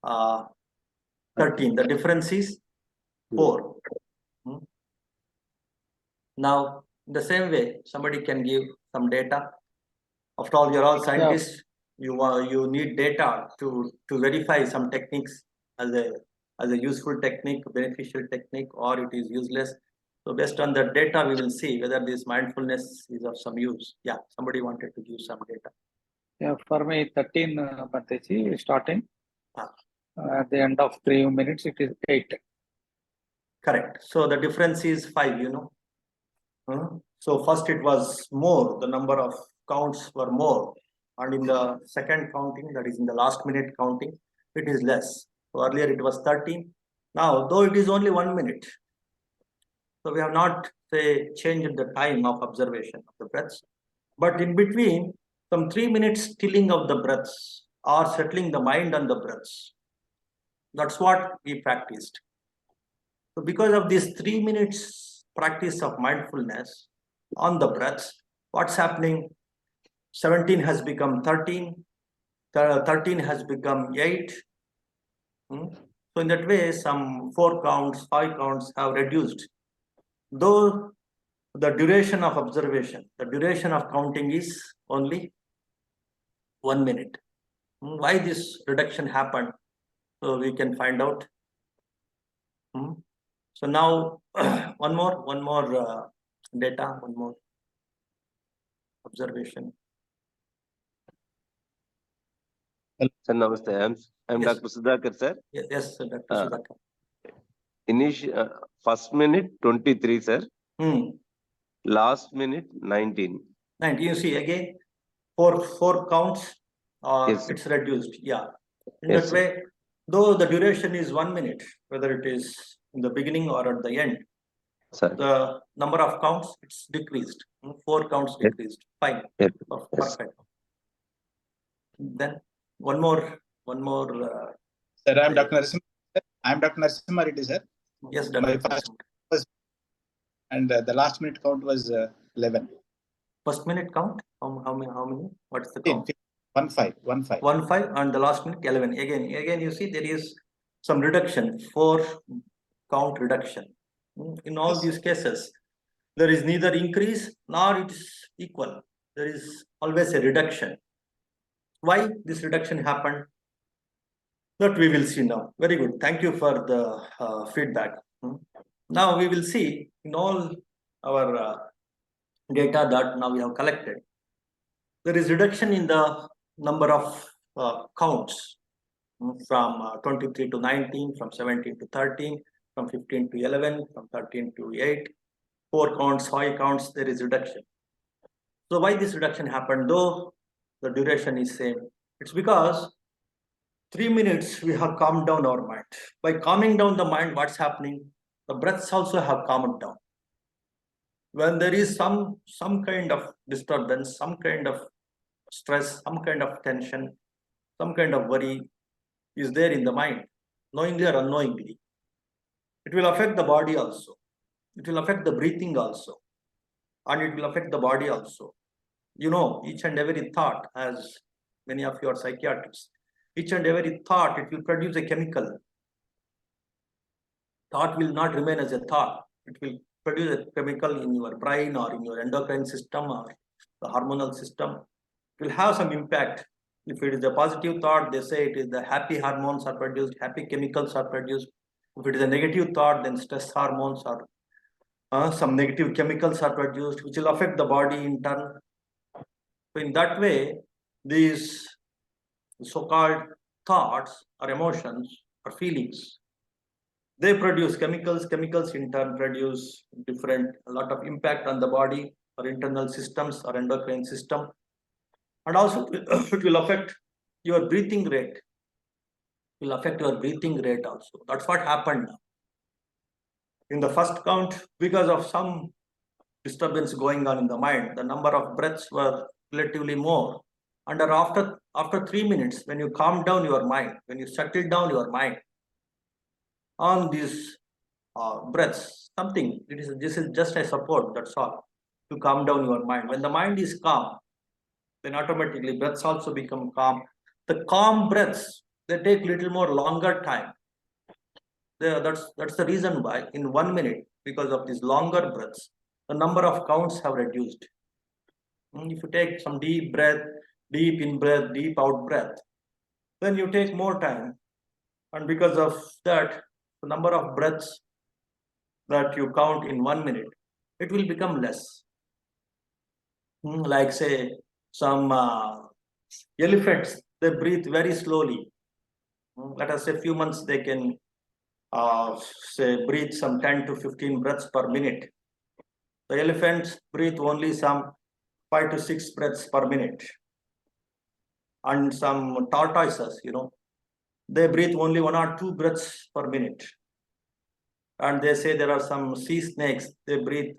13. The difference is 4. Now, in the same way, somebody can give some data. After all, you're all scientists. You need data to verify some techniques as a useful technique, beneficial technique, or it is useless. So based on the data, we will see whether this mindfulness is of some use. Yeah, somebody wanted to give some data. Yeah, for me, 13 Bhattaji starting. At the end of 3 minutes, it is 8. Correct. So the difference is 5, you know. So first it was more, the number of counts were more. And in the second counting, that is in the last minute counting, it is less. So earlier it was 13. Now, though it is only 1 minute, so we have not, say, changed the time of observation of the breaths. But in between, some 3 minutes stilling of the breaths or settling the mind on the breaths. That's what we practiced. So because of this 3 minutes practice of mindfulness on the breaths, what's happening? 17 has become 13, 13 has become 8. So in that way, some 4 counts, 5 counts have reduced. Though the duration of observation, the duration of counting is only 1 minute. Why this reduction happened? So we can find out. So now one more data, one more observation. Sir, namaste. I'm Yes. Dr. Sudhakar, sir. Yes, sir, Dr. Sudhakar. First minute 23, sir. Hmm. Last minute 19. 19. You see again, four counts. Yes, it's reduced. Yeah. In Yes, that way, though the duration is 1 minute, whether it is in the beginning or at the end, sir. the number of counts it's decreased. 4 counts decreased. Fine. Yes. Perfect. Then one more. Sir, I'm Dr. Narasimha Reddy, sir. Yes, Dr. My first was, and the last minute count was 11. First minute count? How many? What is the count? 15. 15, and the last minute 11. Again, you see there is some reduction, 4 count reduction. In all these cases, there is neither increase nor it is equal. There is always a reduction. Why this reduction happened? That we will see now. Very good. Thank you for the feedback. Now we will see in all our data that now we have collected. There is reduction in the number of counts from 23 to 19, from 17 to 13, from 15 to 11, from 13 to 8. 4 counts, 5 counts, there is reduction. So why this reduction happened, though the duration is same? It's because 3 minutes we have calmed down our mind. By calming down the mind, what's happening? The breaths also have calmed down. When there is some kind of disturbance, some kind of stress, some kind of tension, some kind of worry is there in the mind, knowingly or unknowingly, it will affect the body also. It will affect the breathing also. And it will affect the body also. You know, each and every thought, as many of you are psychiatrists, each and every thought, it will produce a chemical. Thought will not remain as a thought. It will produce a chemical in your brain or in your endocrine system or the hormonal system. It will have some impact. If it is a positive thought, they say it is the happy hormones are produced, happy chemicals are produced. If it is a negative thought, then stress hormones or some negative chemicals are produced, which will affect the body in turn. So in that way, these so-called thoughts or emotions or feelings, they produce chemicals. Chemicals in turn produce a lot of impact on the body or internal systems or endocrine system. And also it will affect your breathing rate. It will affect your breathing rate also. That's what happened now. In the first count, because of some disturbance going on in the mind, the number of breaths were relatively more. And after 3 minutes, when you calm down your mind, when you settle down your mind on these breaths, this is just a support, that's all, to calm down your mind. When the mind is calm, then automatically breaths also become calm. The calm breaths, they take little more longer time. That's the reason why in 1 minute, because of these longer breaths, the number of counts have reduced. If you take some deep breath, deep in breath, deep out breath, then you take more time. And because of that, the number of breaths that you count in 1 minute, it will become less. Like say some elephants, they breathe very slowly. Let us say few months they can say breathe some 10 to 15 breaths per minute. The elephants breathe only some 5 to 6 breaths per minute. And some tortoises, they breathe only 1 or 2 breaths per minute. And they say there are some sea snakes, they breathe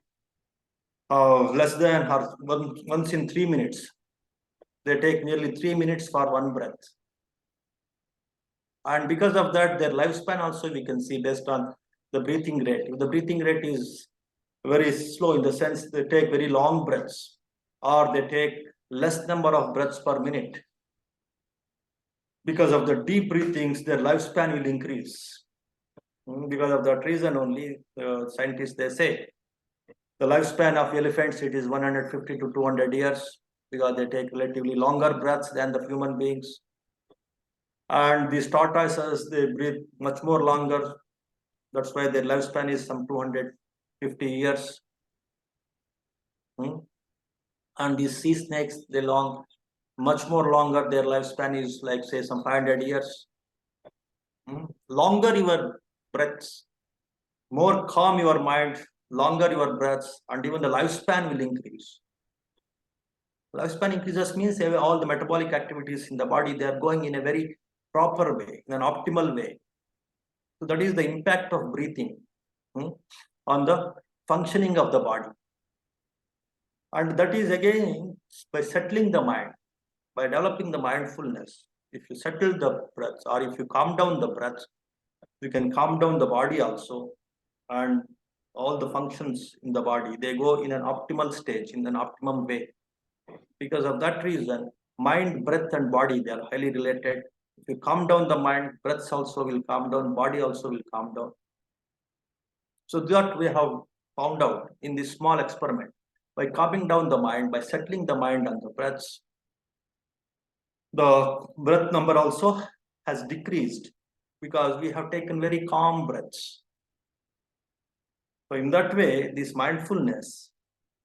less than or once in 3 minutes. They take nearly 3 minutes for 1 breath. And because of that, their lifespan also we can see based on the breathing rate. If the breathing rate is very slow, in the sense they take very long breaths, or they take less number of breaths per minute, because of the deep breathings, their lifespan will increase. Because of that reason only, scientists, they say, the lifespan of elephants, it is 150 to 200 years, because they take relatively longer breaths than the human beings. And these tortoises, they breathe much more longer. That's why their lifespan is some 250 years. And these sea snakes, they much more longer. Their lifespan is like say some 500 years. Longer your breaths, more calm your mind, longer your breaths, and even the lifespan will increase. Lifespan increases means all the metabolic activities in the body, they are going in a very proper way, in an optimal way. So that is the impact of breathing on the functioning of the body. And that is again by settling the mind, by developing the mindfulness. If you settle the breaths, or if you calm down the breaths, you can calm down the body also, and all the functions in the body, they go in an optimal stage, in an optimum way. Because of that reason, mind, breath, and body, they are highly related. If you calm down the mind, breaths also will calm down, body also will calm down. So that we have found out in this small experiment. By calming down the mind, by settling the mind on the breaths, the breath number also has decreased, because we have taken very calm breaths. So in that way, this mindfulness,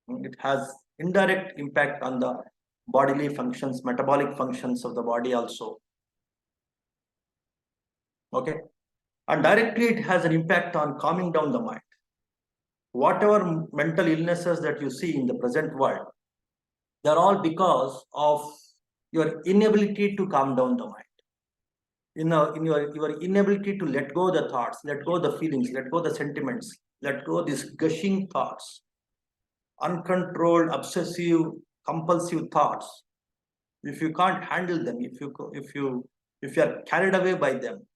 it has indirect impact on the bodily functions, metabolic functions of the body also. Okay. And directly it has an impact on calming down the mind. Whatever mental illnesses that you see in the present world, they're all because of your inability to calm down the mind. In your inability to let go the thoughts, let go the feelings, let go the sentiments, let go these gushing thoughts, uncontrolled, obsessive, compulsive thoughts. If you can't handle them, if you are carried away by them,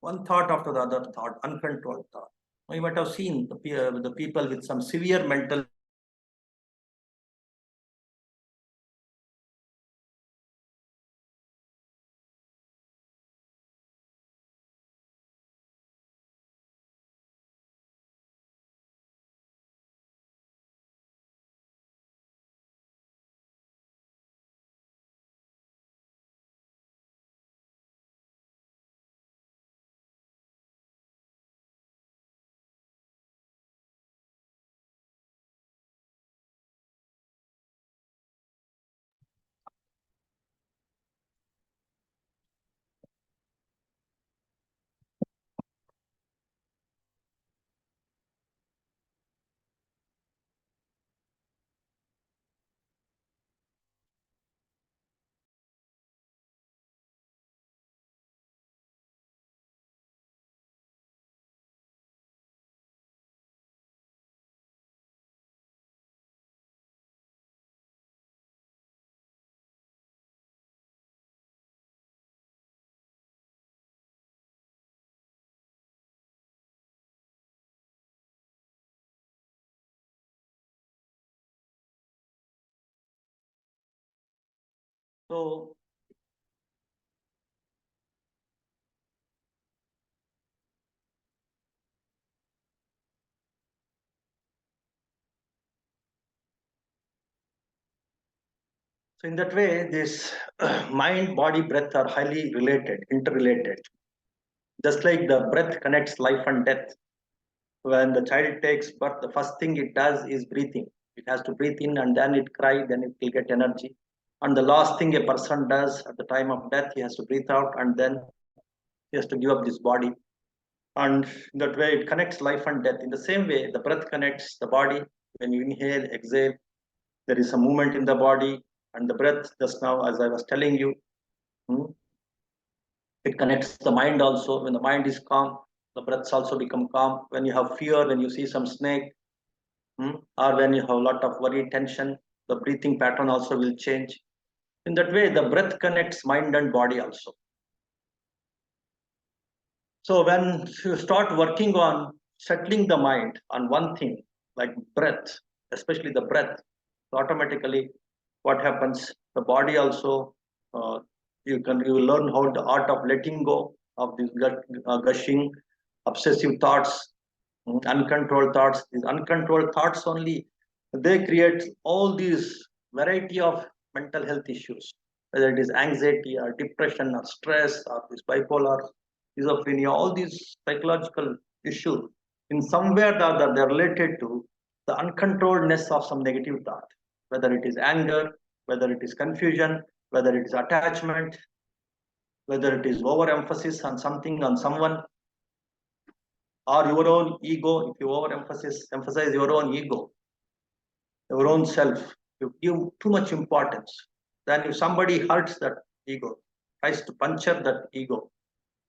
one thought after the other thought, uncontrolled thought. You might have seen the people with some severe mental So in that way, this mind, body, breath are highly related, interrelated. Just like the breath connects life and death. When the child takes birth, the first thing it does is breathing. It has to breathe in and then it cries, then it will get energy. And the last thing a person does at the time of death, he has to breathe out and then he has to give up this body. And in that way, it connects life and death. In the same way, the breath connects the body. When you inhale, exhale, there is a movement in the body. And the breath, just now, as I was telling you, it connects the mind also. When the mind is calm, the breaths also become calm. When you have fear, when you see some snake, or when you have a lot of worry, tension, the breathing pattern also will change. In that way, the breath connects mind and body also. So when you start working on settling the mind on one thing, like breath, especially the breath, automatically what happens, the body also, you will learn how the art of letting go of these gushing, obsessive thoughts, uncontrolled thoughts. These uncontrolled thoughts only, they create all these variety of mental health issues, whether it is anxiety or depression or stress or this bipolar, schizophrenia, all these psychological issues. In some way or the other, they're related to the uncontrolledness of some negative thought, whether it is anger, whether it is confusion, whether it is attachment, whether it is overemphasis on something, on someone, or your own ego. If you emphasize your own ego, your own self, you give too much importance. Then if somebody hurts that ego, tries to puncture that ego,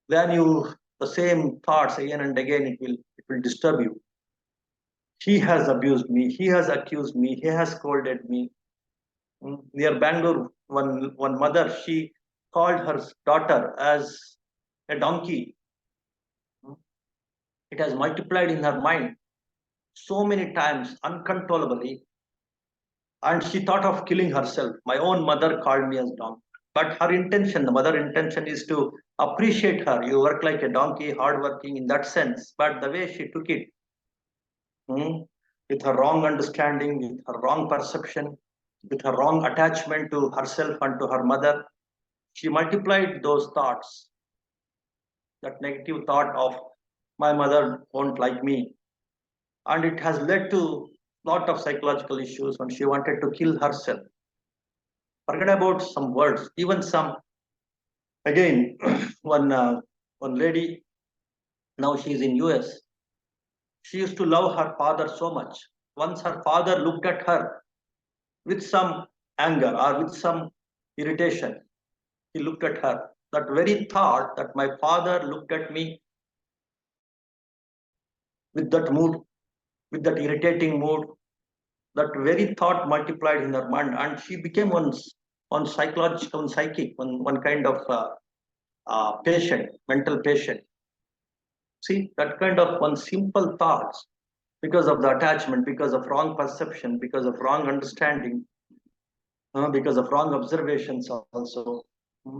then the same thoughts again and again, it will disturb you. He has abused me, he has accused me, he has scolded me. Near Bangalore, one mother, she called her daughter as a donkey. It has multiplied in her mind so many times uncontrollably, and she thought of killing herself. My own mother called me as donkey. But her intention, the mother intention, is to appreciate her. You work like a donkey, hardworking in that sense. But the way she took it, with her wrong understanding, with her wrong perception, with her wrong attachment to herself and to her mother, she multiplied those thoughts. That negative thought of my mother won't like me. And it has led to a lot of psychological issues when she wanted to kill herself. Forget about some words, even some, again, one lady, now she is in US. She used to love her father so much. Once her father looked at her with some anger or with some irritation, he looked at her. That very thought that my father looked at me with that mood, with that irritating mood, that very thought multiplied in her mind, and she became one psychological, psychic, one kind of patient, mental patient. See, that kind of one simple thoughts, because of the attachment, because of wrong perception, because of wrong understanding, because of wrong observations also,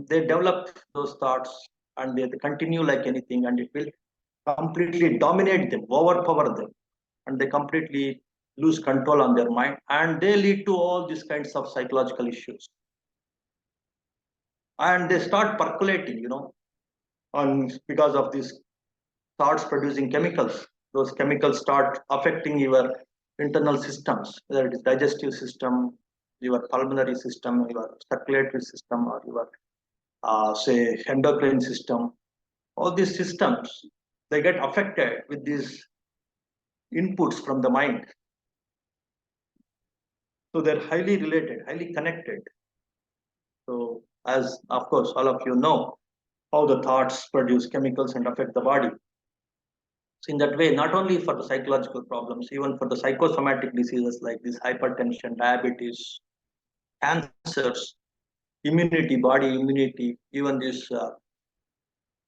they develop those thoughts and they continue like anything, and it will completely dominate them, overpower them, and they completely lose control on their mind, and they lead to all these kinds of psychological issues. And they start percolating, because of these thoughts producing chemicals. Those chemicals start affecting your internal systems, whether it is digestive system, your pulmonary system, your circulatory system, or your say endocrine system. All these systems, they get affected with these inputs from the mind. So they're highly related, highly connected. So as of course all of you know, how the thoughts produce chemicals and affect the body. So in that way, not only for the psychological problems, even for the psychosomatic diseases like this hypertension, diabetes, cancers, immunity, body immunity, even these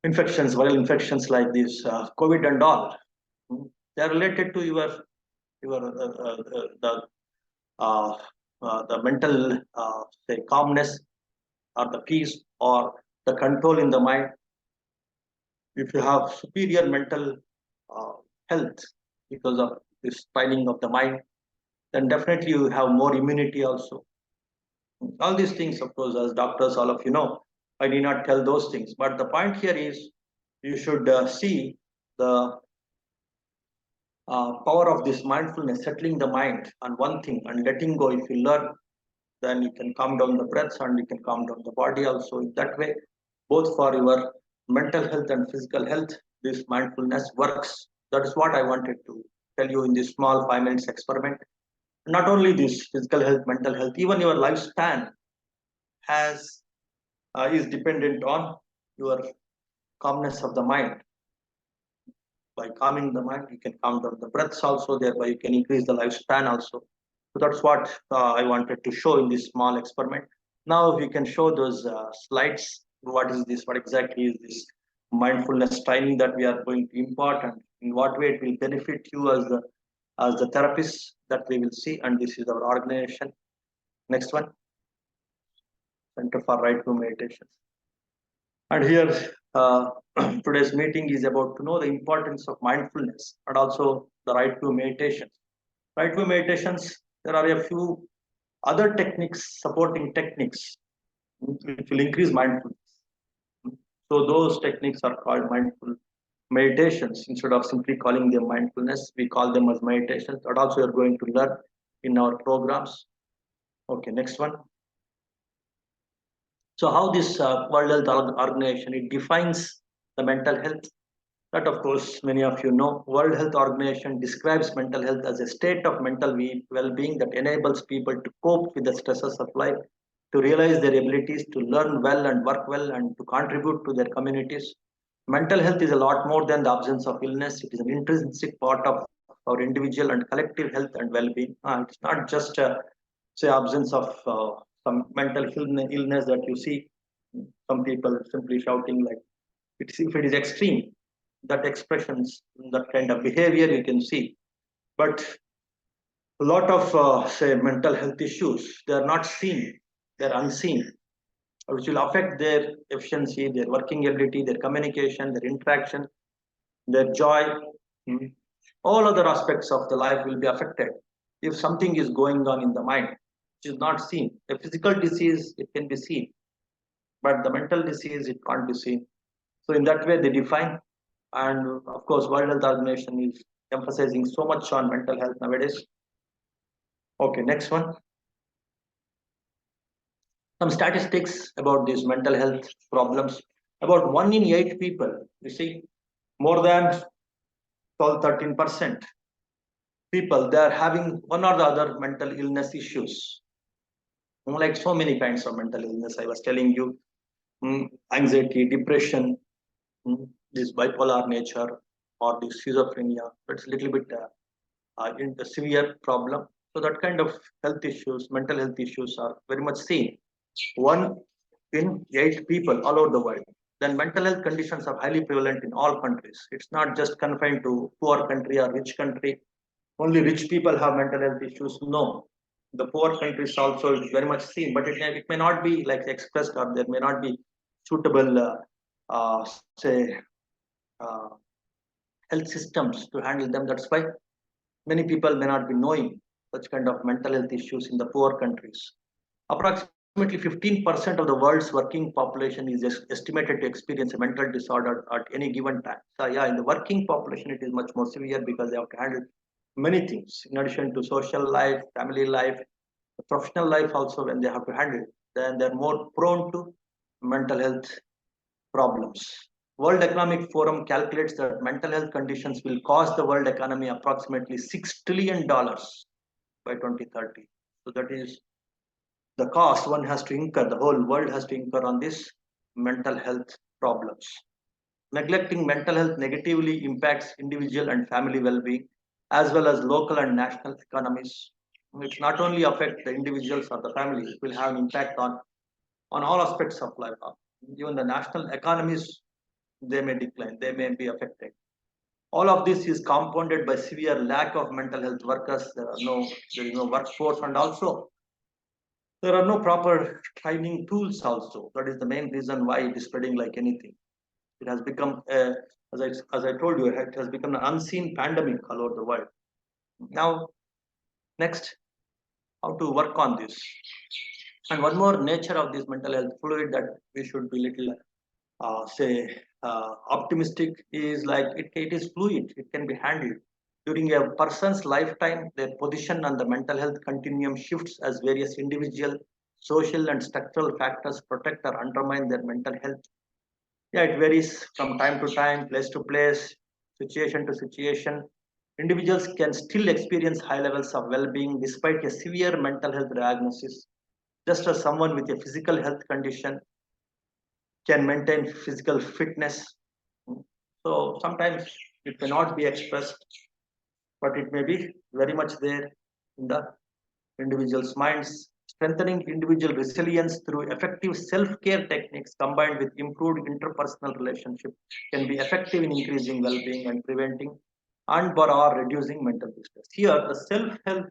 infections, viral infections like this, COVID and all, they are related to the mental say calmness, or the peace or the control in the mind. If you have superior mental health because of this training of the mind, then definitely you have more immunity also. All these things, of course, as doctors, all of you know, I need not tell those things. But the point here is you should see the power of this mindfulness, settling the mind on one thing and letting go. If you learn, then you can calm down the breaths and you can calm down the body also. In that way, both for your mental health and physical health, this mindfulness works. That is what I wanted to tell you in this small 5 minutes experiment. Not only this physical health, mental health, even your lifespan is dependent on your calmness of the mind. By calming the mind, you can calm down the breaths also, thereby you can increase the lifespan also. So that's what I wanted to show in this small experiment. Now we can show those slides. What is this? What exactly is this mindfulness training that we are going to impart, and in what way it will benefit you as the therapist, that we will see. And this is our organization. Next one. Center for Right View Meditation. And here today's meeting is about to know the importance of mindfulness and also the right view meditations. Right view meditations, there are a few other techniques, supporting techniques, which will increase mindfulness. So those techniques are called mindful meditations. Instead of simply calling them mindfulness, we call them as meditations. That also you're going to learn in our programs. Okay, next one. So how this World Health Organization, it defines the mental health. That, of course, many of you know. World Health Organization describes mental health as a state of mental well-being that enables people to cope with the stresses of life, to realize their abilities, to learn well and work well, and to contribute to their communities. Mental health is a lot more than the absence of illness. It is an intrinsic part of our individual and collective health and well-being. It's not just say absence of some mental illness that you see some people simply shouting like if it is extreme, that expressions, that kind of behavior you can see. But a lot of say mental health issues, they are not seen, they're unseen, which will affect their efficiency, their working ability, their communication, their interaction, their joy. All other aspects of the life will be affected if something is going on in the mind, which is not seen. A physical disease, it can be seen, but the mental disease, it can't be seen. So in that way, they define. And of course, World Health Organization is emphasizing so much on mental health nowadays. Okay, next one. Some statistics about these mental health problems. About 1 in 8 people, you see, more than 12-13% people, they are having one or the other mental illness issues. Like so many kinds of mental illness, I was telling you, anxiety, depression, this bipolar nature, or this schizophrenia. It's a little bit in the severe problem. So that kind of health issues, mental health issues are very much seen. 1 in 8 people all over the world. Then mental health conditions are highly prevalent in all countries. It's not just confined to poor country or rich country. Only rich people have mental health issues. No, the poor countries also is very much seen, but it may not be like expressed, or there may not be suitable health systems to handle them. That's why many people may not be knowing such kind of mental health issues in the poor countries. Approximately 15% of the world's working population is estimated to experience a mental disorder at any given time. So yeah, in the working population, it is much more severe because they have to handle many things in addition to social life, family life, professional life also. When they have to handle, then they're more prone to mental health problems. World Economic Forum calculates that mental health conditions will cost the world economy approximately $6 trillion by 2030. So that is the cost one has to incur, the whole world has to incur on this mental health problems. Neglecting mental health negatively impacts individual and family well-being, as well as local and national economies. It not only affect the individuals or the families, it will have an impact on all aspects of life. Even the national economies, they may decline, they may be affected. All of this is compounded by severe lack of mental health workers. There is no workforce, and also There are no proper training tools also. That is the main reason why it is spreading like anything. It has become, as I told you, it has become an unseen pandemic all over the world. Now, next, how to work on this. And one more nature of this mental health fluid that we should be little, optimistic is like it is fluid. It can be handled. During a person's lifetime, their position on the mental health continuum shifts as various individual, social, and structural factors protect or undermine their mental health. Yeah, it varies from time to time, place to place, situation to situation. Individuals can still experience high levels of well-being despite a severe mental health diagnosis, just as someone with a physical health condition can maintain physical fitness. So sometimes it may not be expressed, but it may be very much there in the individual's minds. Strengthening individual resilience through effective self-care techniques combined with improved interpersonal relationship can be effective in increasing well-being and preventing and or reducing mental distress. Here, the self-help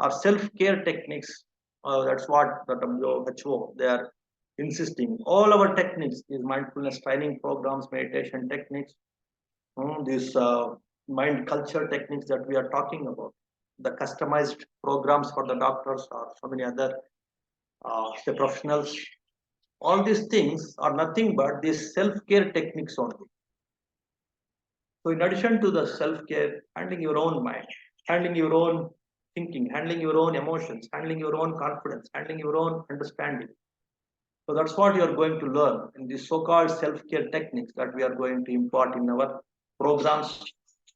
or self-care techniques, that's what the WHO, they are insisting. All our techniques, these mindfulness training programs, meditation techniques, these mind culture techniques that we are talking about, the customized programs for the doctors or so many other professionals, all these things are nothing but these self-care techniques only. So in addition to the self-care, handling your own mind, handling your own thinking, handling your own emotions, handling your own confidence, handling your own understanding. So that's what you are going to learn in these so-called self-care techniques that we are going to impart in our programs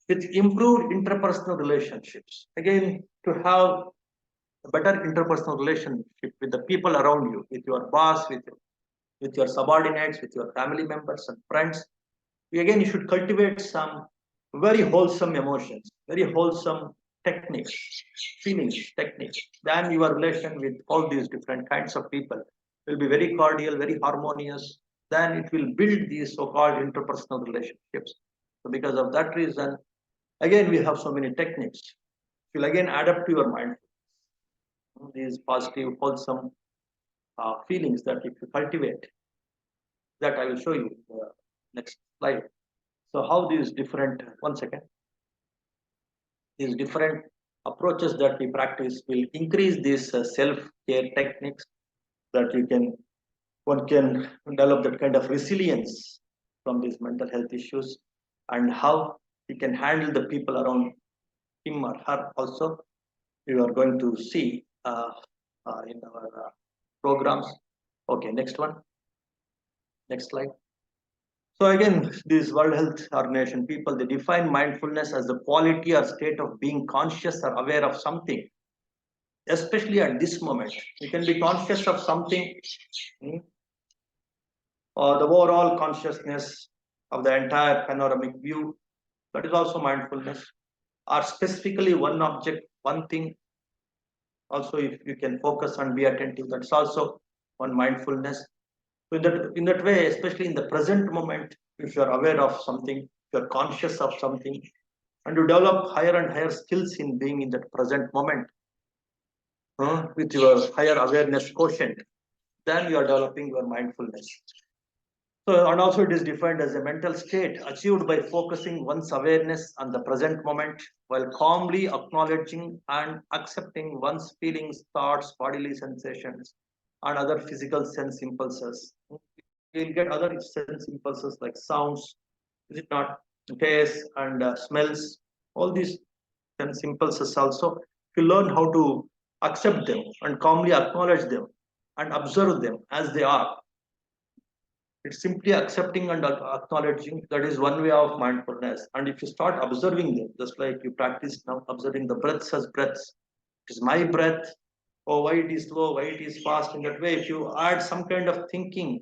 with improved interpersonal relationships. Again, to have a better interpersonal relationship with the people around you, with your boss, with your subordinates, with your family members and friends. Again, you should cultivate some very wholesome emotions, very wholesome techniques, feelings, techniques. Then your relation with all these different kinds of people will be very cordial, very harmonious. Then it will build these so-called interpersonal relationships. So because of that reason, again, we have so many techniques. It will again add up to your mind. These positive, wholesome feelings that if you cultivate, that I will show you in the next slide. So how these different, one second, these different approaches that we practice will increase these self-care techniques that one can develop that kind of resilience from these mental health issues, and how he can handle the people around him or her also. We are going to see in our programs. Okay, next one. Next slide. So again, these World Health Organization people, they define mindfulness as the quality or state of being conscious or aware of something, especially at this moment. You can be conscious of something, or the overall consciousness of the entire panoramic view. That is also mindfulness. Or specifically one object, one thing. Also, if you can focus and be attentive, that's also one mindfulness. So in that way, especially in the present moment, if you are aware of something, if you are conscious of something, and you develop higher and higher skills in being in that present moment, with your higher awareness quotient, then you are developing your mindfulness. So, and also it is defined as a mental state achieved by focusing one's awareness on the present moment while calmly acknowledging and accepting one's feelings, thoughts, bodily sensations, and other physical sense impulses. You'll get other sense impulses like sounds, is it not? Taste and smells, all these sense impulses also. If you learn how to accept them and calmly acknowledge them and observe them as they are, it's simply accepting and acknowledging. That is one way of mindfulness. And if you start observing them, just like you practice now, observing the breaths as breaths. It is my breath, or why it is slow, why it is fast. In that way, if you add some kind of thinking,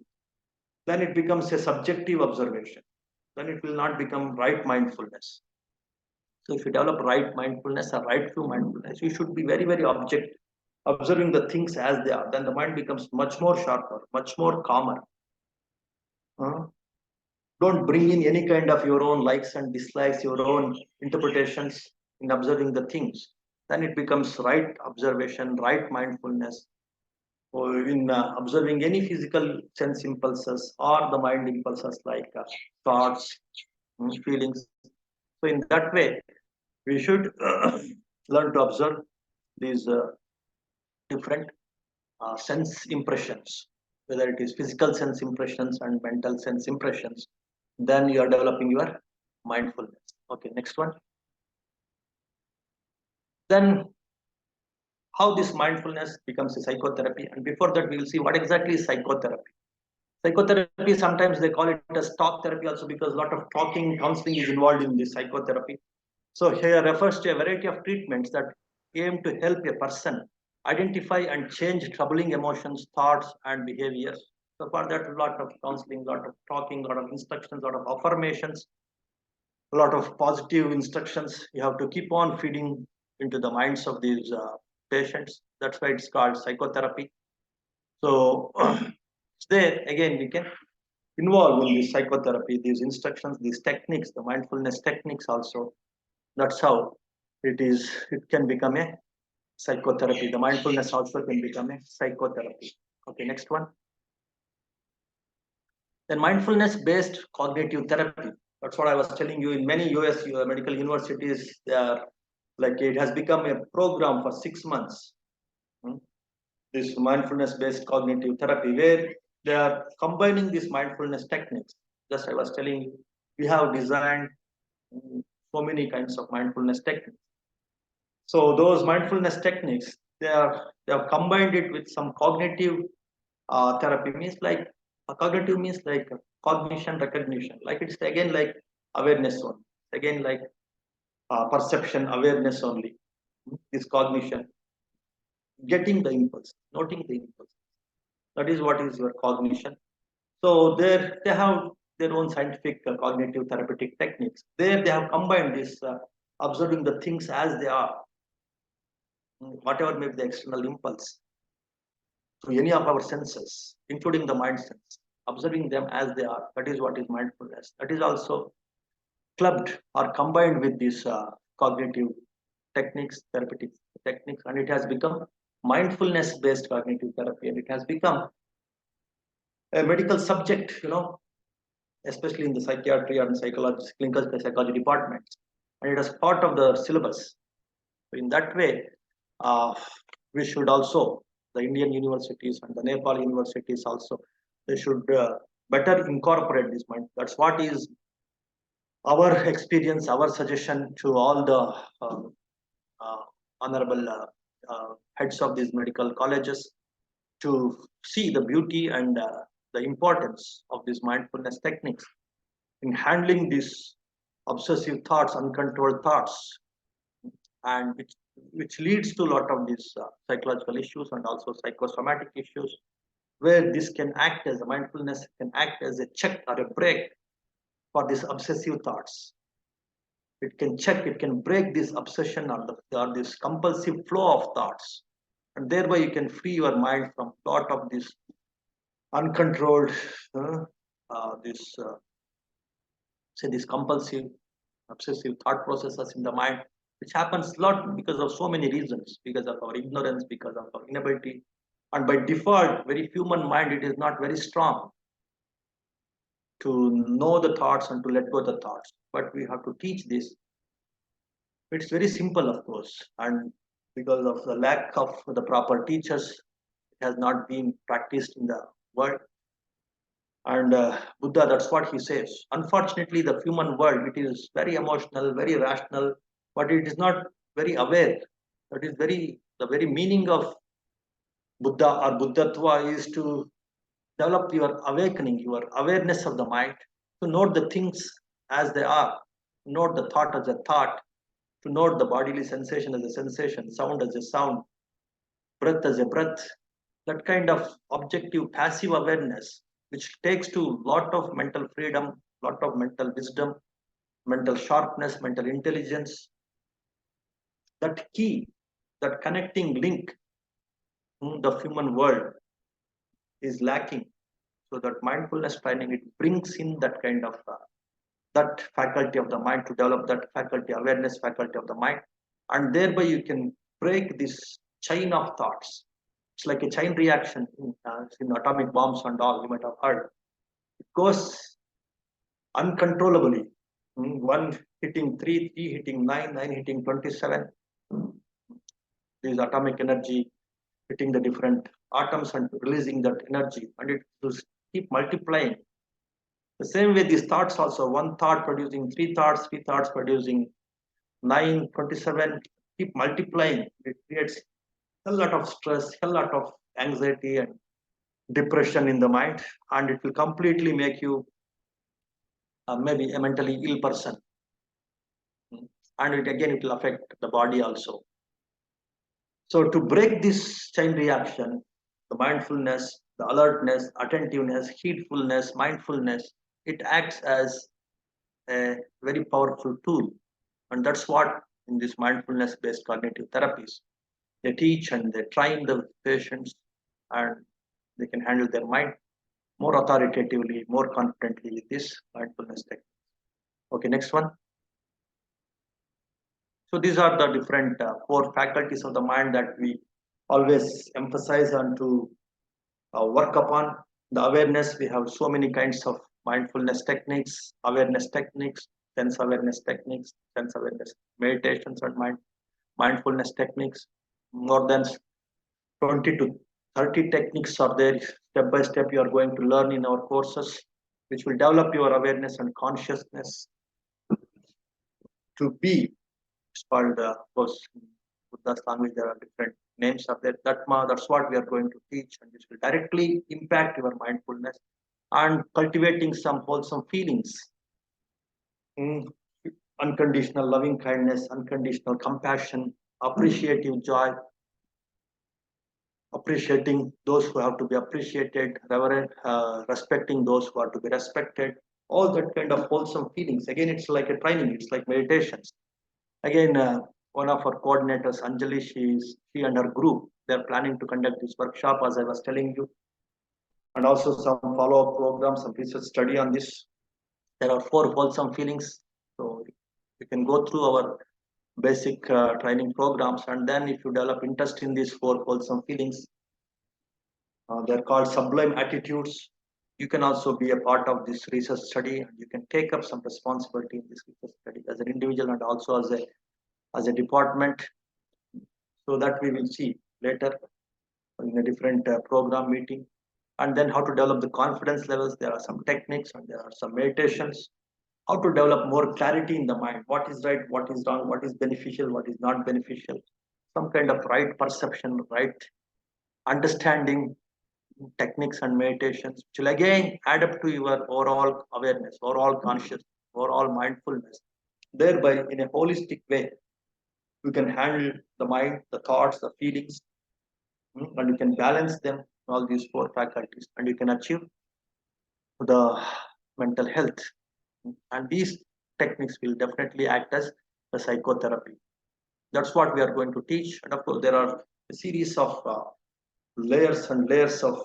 then it becomes a subjective observation. Then it will not become right mindfulness. So if you develop right mindfulness or right view mindfulness, you should be very, very objective, observing the things as they are. Then the mind becomes much more sharper, much more calmer. Don't bring in any kind of your own likes and dislikes, your own interpretations in observing the things. Then it becomes right observation, right mindfulness. or in observing any physical sense impulses or the mind impulses like thoughts, feelings. So in that way, we should learn to observe these different sense impressions, whether it is physical sense impressions and mental sense impressions. Then you are developing your mindfulness. Okay, next one. Then how this mindfulness becomes a psychotherapy, and before that we will see what exactly is psychotherapy. Psychotherapy, sometimes they call it as talk therapy also, because a lot of talking, counseling is involved in this psychotherapy. So here refers to a variety of treatments that aim to help a person identify and change troubling emotions, thoughts, and behaviors. So for that, a lot of counseling, a lot of talking, a lot of instructions, a lot of affirmations, a lot of positive instructions. You have to keep on feeding into the minds of these patients. That's why it's called psychotherapy. So there again we can involve in this psychotherapy, these instructions, these techniques, the mindfulness techniques also. That's how it is. It can become a psychotherapy. The mindfulness also can become a psychotherapy. Okay, next one. Then mindfulness-based cognitive therapy. That's what I was telling you. In many US medical universities, they are like, it has become a program for 6 months. This mindfulness-based cognitive therapy, where they are combining these mindfulness techniques. Just I was telling you, we have designed so many kinds of mindfulness techniques. So those mindfulness techniques, they have combined it with some cognitive therapy. Means like cognitive means like cognition, recognition. Like it's again like awareness only. Again like perception, awareness only. This cognition, getting the impulse, noting the impulse. That is what is your cognition. So there they have their own scientific cognitive therapeutic techniques. There they have combined this observing the things as they are, whatever may be the external impulse, through any of our senses, including the mind sense, observing them as they are. That is what is mindfulness. That is also clubbed or combined with these cognitive techniques, therapeutic techniques, and it has become mindfulness-based cognitive therapy, and it has become a medical subject, especially in the psychiatry and psychology, clinical psychology departments, and it is part of the syllabus. So in that way, we should also, the Indian universities and the Nepal universities also, they should better incorporate this mind. That's what is our experience, our suggestion to all the honorable heads of these medical colleges, to see the beauty and the importance of these mindfulness techniques in handling these obsessive thoughts, uncontrolled thoughts, and which leads to a lot of these psychological issues and also psychosomatic issues, where this can act as a mindfulness, can act as a check or a break for these obsessive thoughts. It can check, it can break this obsession or this compulsive flow of thoughts, and thereby you can free your mind from a lot of this uncontrolled, these compulsive, obsessive thought processes in the mind, which happens a lot because of so many reasons, because of our ignorance, because of our inability, and by default, very human mind, it is not very strong to know the thoughts and to let go of the thoughts. But we have to teach this. It's very simple, of course, and because of the lack of the proper teachers, it has not been practiced in the world. And Buddha, that's what he says. Unfortunately, the human world, it is very emotional, very rational, but it is not very aware. That is the very meaning of Buddha or Buddhatva is to develop your awakening, your awareness of the mind, to note the things as they are, note the thought as a thought, to note the bodily sensation as a sensation, sound as a sound, breath as a breath. That kind of objective passive awareness, which takes to lot of mental freedom, lot of mental wisdom, mental sharpness, mental intelligence. That key, that connecting link in the human world is lacking. So that mindfulness training, it brings in that kind of that faculty of the mind, to develop that faculty, awareness faculty of the mind, and thereby you can break this chain of thoughts, It's like a chain reaction in atomic bombs and all, you might have heard. It goes uncontrollably. One hitting 3, 3 hitting 9, 9 hitting 27. This atomic energy hitting the different atoms and releasing that energy, and it will keep multiplying. The same way these thoughts also, one thought producing 3 thoughts, 3 thoughts producing 9, 27, keep multiplying. It creates a lot of stress, a lot of anxiety and depression in the mind, and it will completely make you maybe a mentally ill person. And it will affect the body also. So to break this chain reaction, the mindfulness, the alertness, attentiveness, heedfulness, mindfulness, it acts as a very powerful tool. And that's what in this mindfulness-based cognitive therapies, they teach and they train the patients, and they can handle their mind more authoritatively, more confidently with this mindfulness technique. Okay, next one. So these are the different 4 faculties of the mind that we always emphasize on to work upon. The awareness, we have so many kinds of mindfulness techniques, awareness techniques, sense awareness techniques, sense awareness meditations, and mindfulness techniques. More than 20 to 30 techniques are there. Step by step you are going to learn in our courses, which will develop your awareness and consciousness to be. It's called, of course, in Buddha's language, there are different names of that. That's what we are going to teach, and this will directly impact your mindfulness and cultivating some wholesome feelings. Unconditional loving kindness, unconditional compassion, appreciative joy, appreciating those who have to be appreciated, respecting those who are to be respected, all that kind of wholesome feelings. Again, it's like a training, it's like meditations. Again, one of our coordinators, Anjali, she and her group, they're planning to conduct this workshop, as I was telling you, and also some follow-up programs, some research study on this. There are 4 wholesome feelings. So you can go through our basic training programs, and then if you develop interest in these 4 wholesome feelings, they're called sublime attitudes. You can also be a part of this research study, and you can take up some responsibility in this research study as an individual and also as a department. So that we will see later in a different program meeting. And then how to develop the confidence levels. There are some techniques and there are some meditations. How to develop more clarity in the mind. What is right, what is wrong, what is beneficial, what is not beneficial. Some kind of right perception, right understanding, techniques and meditations, which will again add up to your overall awareness, overall consciousness, overall mindfulness. Thereby, in a holistic way, you can handle the mind, the thoughts, the feelings, and you can balance them, all these 4 faculties, and you can achieve the mental health. And these techniques will definitely act as the psychotherapy. That's what we are going to teach. And of course, there are a series of layers and layers of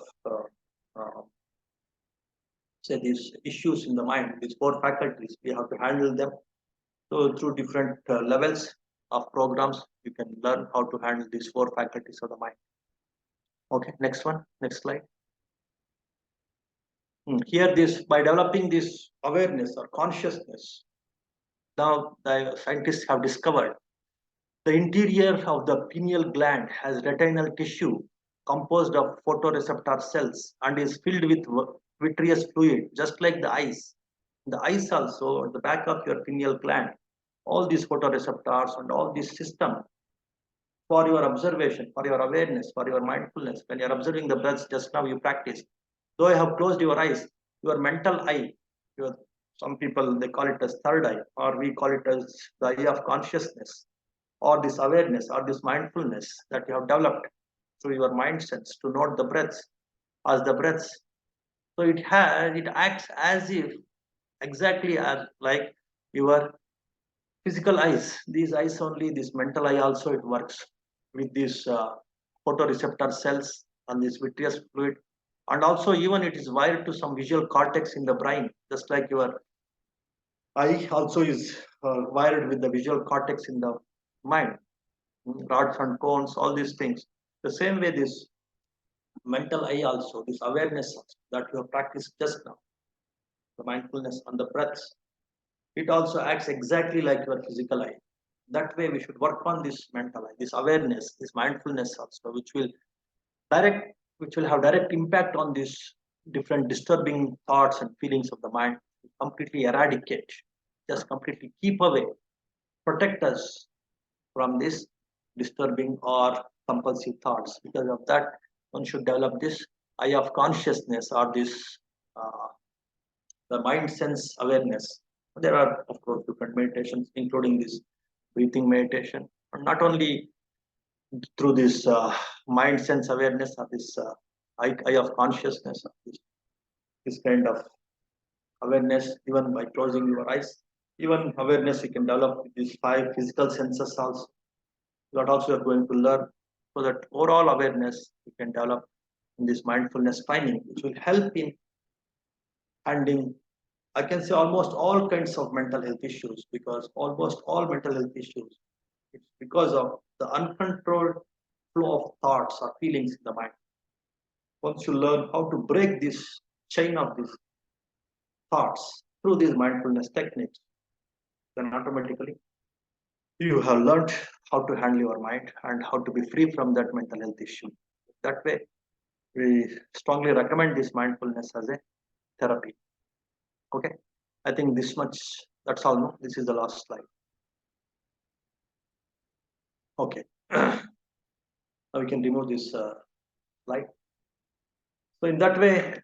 say these issues in the mind, these 4 faculties, we have to handle them. So through different levels of programs, you can learn how to handle these 4 faculties of the mind. Okay, next one, next slide. Here, by developing this awareness or consciousness, now the scientists have discovered the interior of the pineal gland has retinal tissue composed of photoreceptor cells and is filled with vitreous fluid, just like the eyes. The eyes also, at the back of your pineal gland, all these photoreceptors and all this system for your observation, for your awareness, for your mindfulness. When you're observing the breaths, just now you practiced. Though you have closed your eyes, your mental eye, some people, they call it as third eye, or we call it as the eye of consciousness, or this awareness, or this mindfulness that you have developed through your mind sense to note the breaths as the breaths. So it acts as if exactly as like your physical eyes. These eyes only, this mental eye also, it works with these photoreceptor cells and this vitreous fluid. And also even it is wired to some visual cortex in the brain, just like your eye also is wired with the visual cortex in the mind. Rods and cones, all these things. The same way this mental eye also, this awareness that you have practiced just now, the mindfulness on the breath, it also acts exactly like your physical eye. That way we should work on this mental eye, this awareness, this mindfulness also, which will have direct impact on these different disturbing thoughts and feelings of the mind, completely eradicate, just completely keep away, protect us from this disturbing or compulsive thoughts. Because of that, one should develop this eye of consciousness, or this the mind sense awareness. There are, of course, different meditations, including this breathing meditation, and not only through this mind sense awareness, or this eye of consciousness, this kind of awareness, even by closing your eyes, even awareness you can develop with these 5 physical senses also. That also you are going to learn, so that overall awareness you can develop in this mindfulness training, which will help in handling, I can say, almost all kinds of mental health issues, because almost all mental health issues, it's because of the uncontrolled flow of thoughts or feelings in the mind. Once you learn how to break this chain of these thoughts through these mindfulness techniques, then automatically you have learned how to handle your mind and how to be free from that mental health issue. That way, we strongly recommend this mindfulness as a therapy. Okay, I think this much, that's all. No? This is the last slide. Okay, now we can remove this slide. So in that way,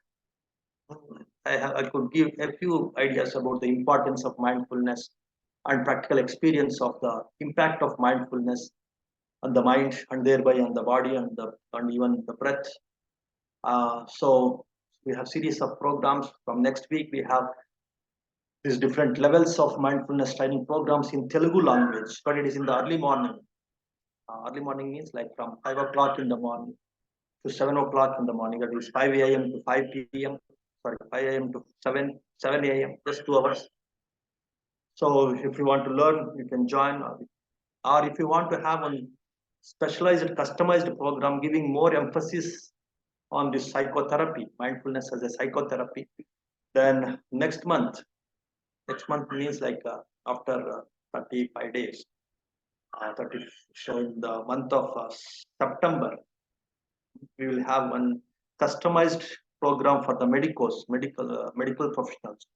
I could give a few ideas about the importance of mindfulness and practical experience of the impact of mindfulness on the mind, and thereby on the body, and even the breath. So we have series of programs. From next week, we have these different levels of mindfulness training programs in Telugu language, but it is in the early morning. Early morning means like from 5 o'clock in the morning to 7 o'clock in the morning. That is 5 a.m. to 5 p.m. Sorry, 5 a.m. to 7 a.m. Just 2 hours. So if you want to learn, you can join, or if you want to have a specialized, customized program giving more emphasis on this psychotherapy, mindfulness as a psychotherapy, then next month means like after 35 days, so in the month of September, we will have one customized program for the medical professionals,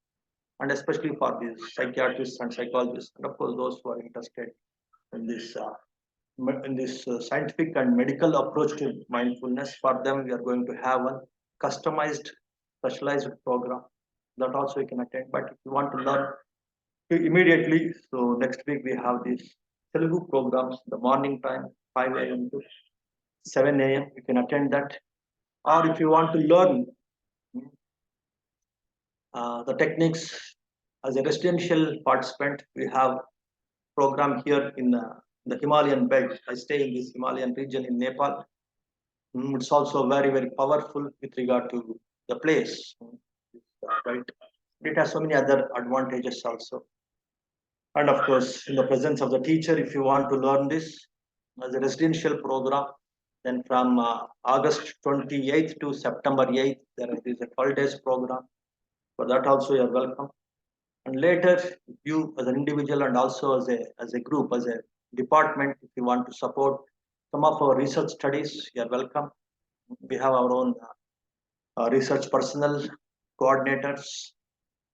and especially for the psychiatrists and psychologists, and of course those who are interested in this scientific and medical approach to mindfulness. For them, we are going to have one customized, specialized program that also you can attend. But if you want to learn immediately, so next week we have these Telugu programs, the morning time, 5 a.m. to 7 a.m. You can attend that. Or if you want to learn the techniques as a residential participant, we have program here in the Himalayan belt. I stay in this Himalayan region in Nepal. It's also very, very powerful with regard to the place, right? It has so many other advantages also. And of course, in the presence of the teacher, if you want to learn this as a residential program, then from August 28th to September 8th, there is a 12 days program. For that also, you are welcome. And later, you as an individual and also as a group, as a department, if you want to support some of our research studies, you are welcome. We have our own research personnel, coordinators.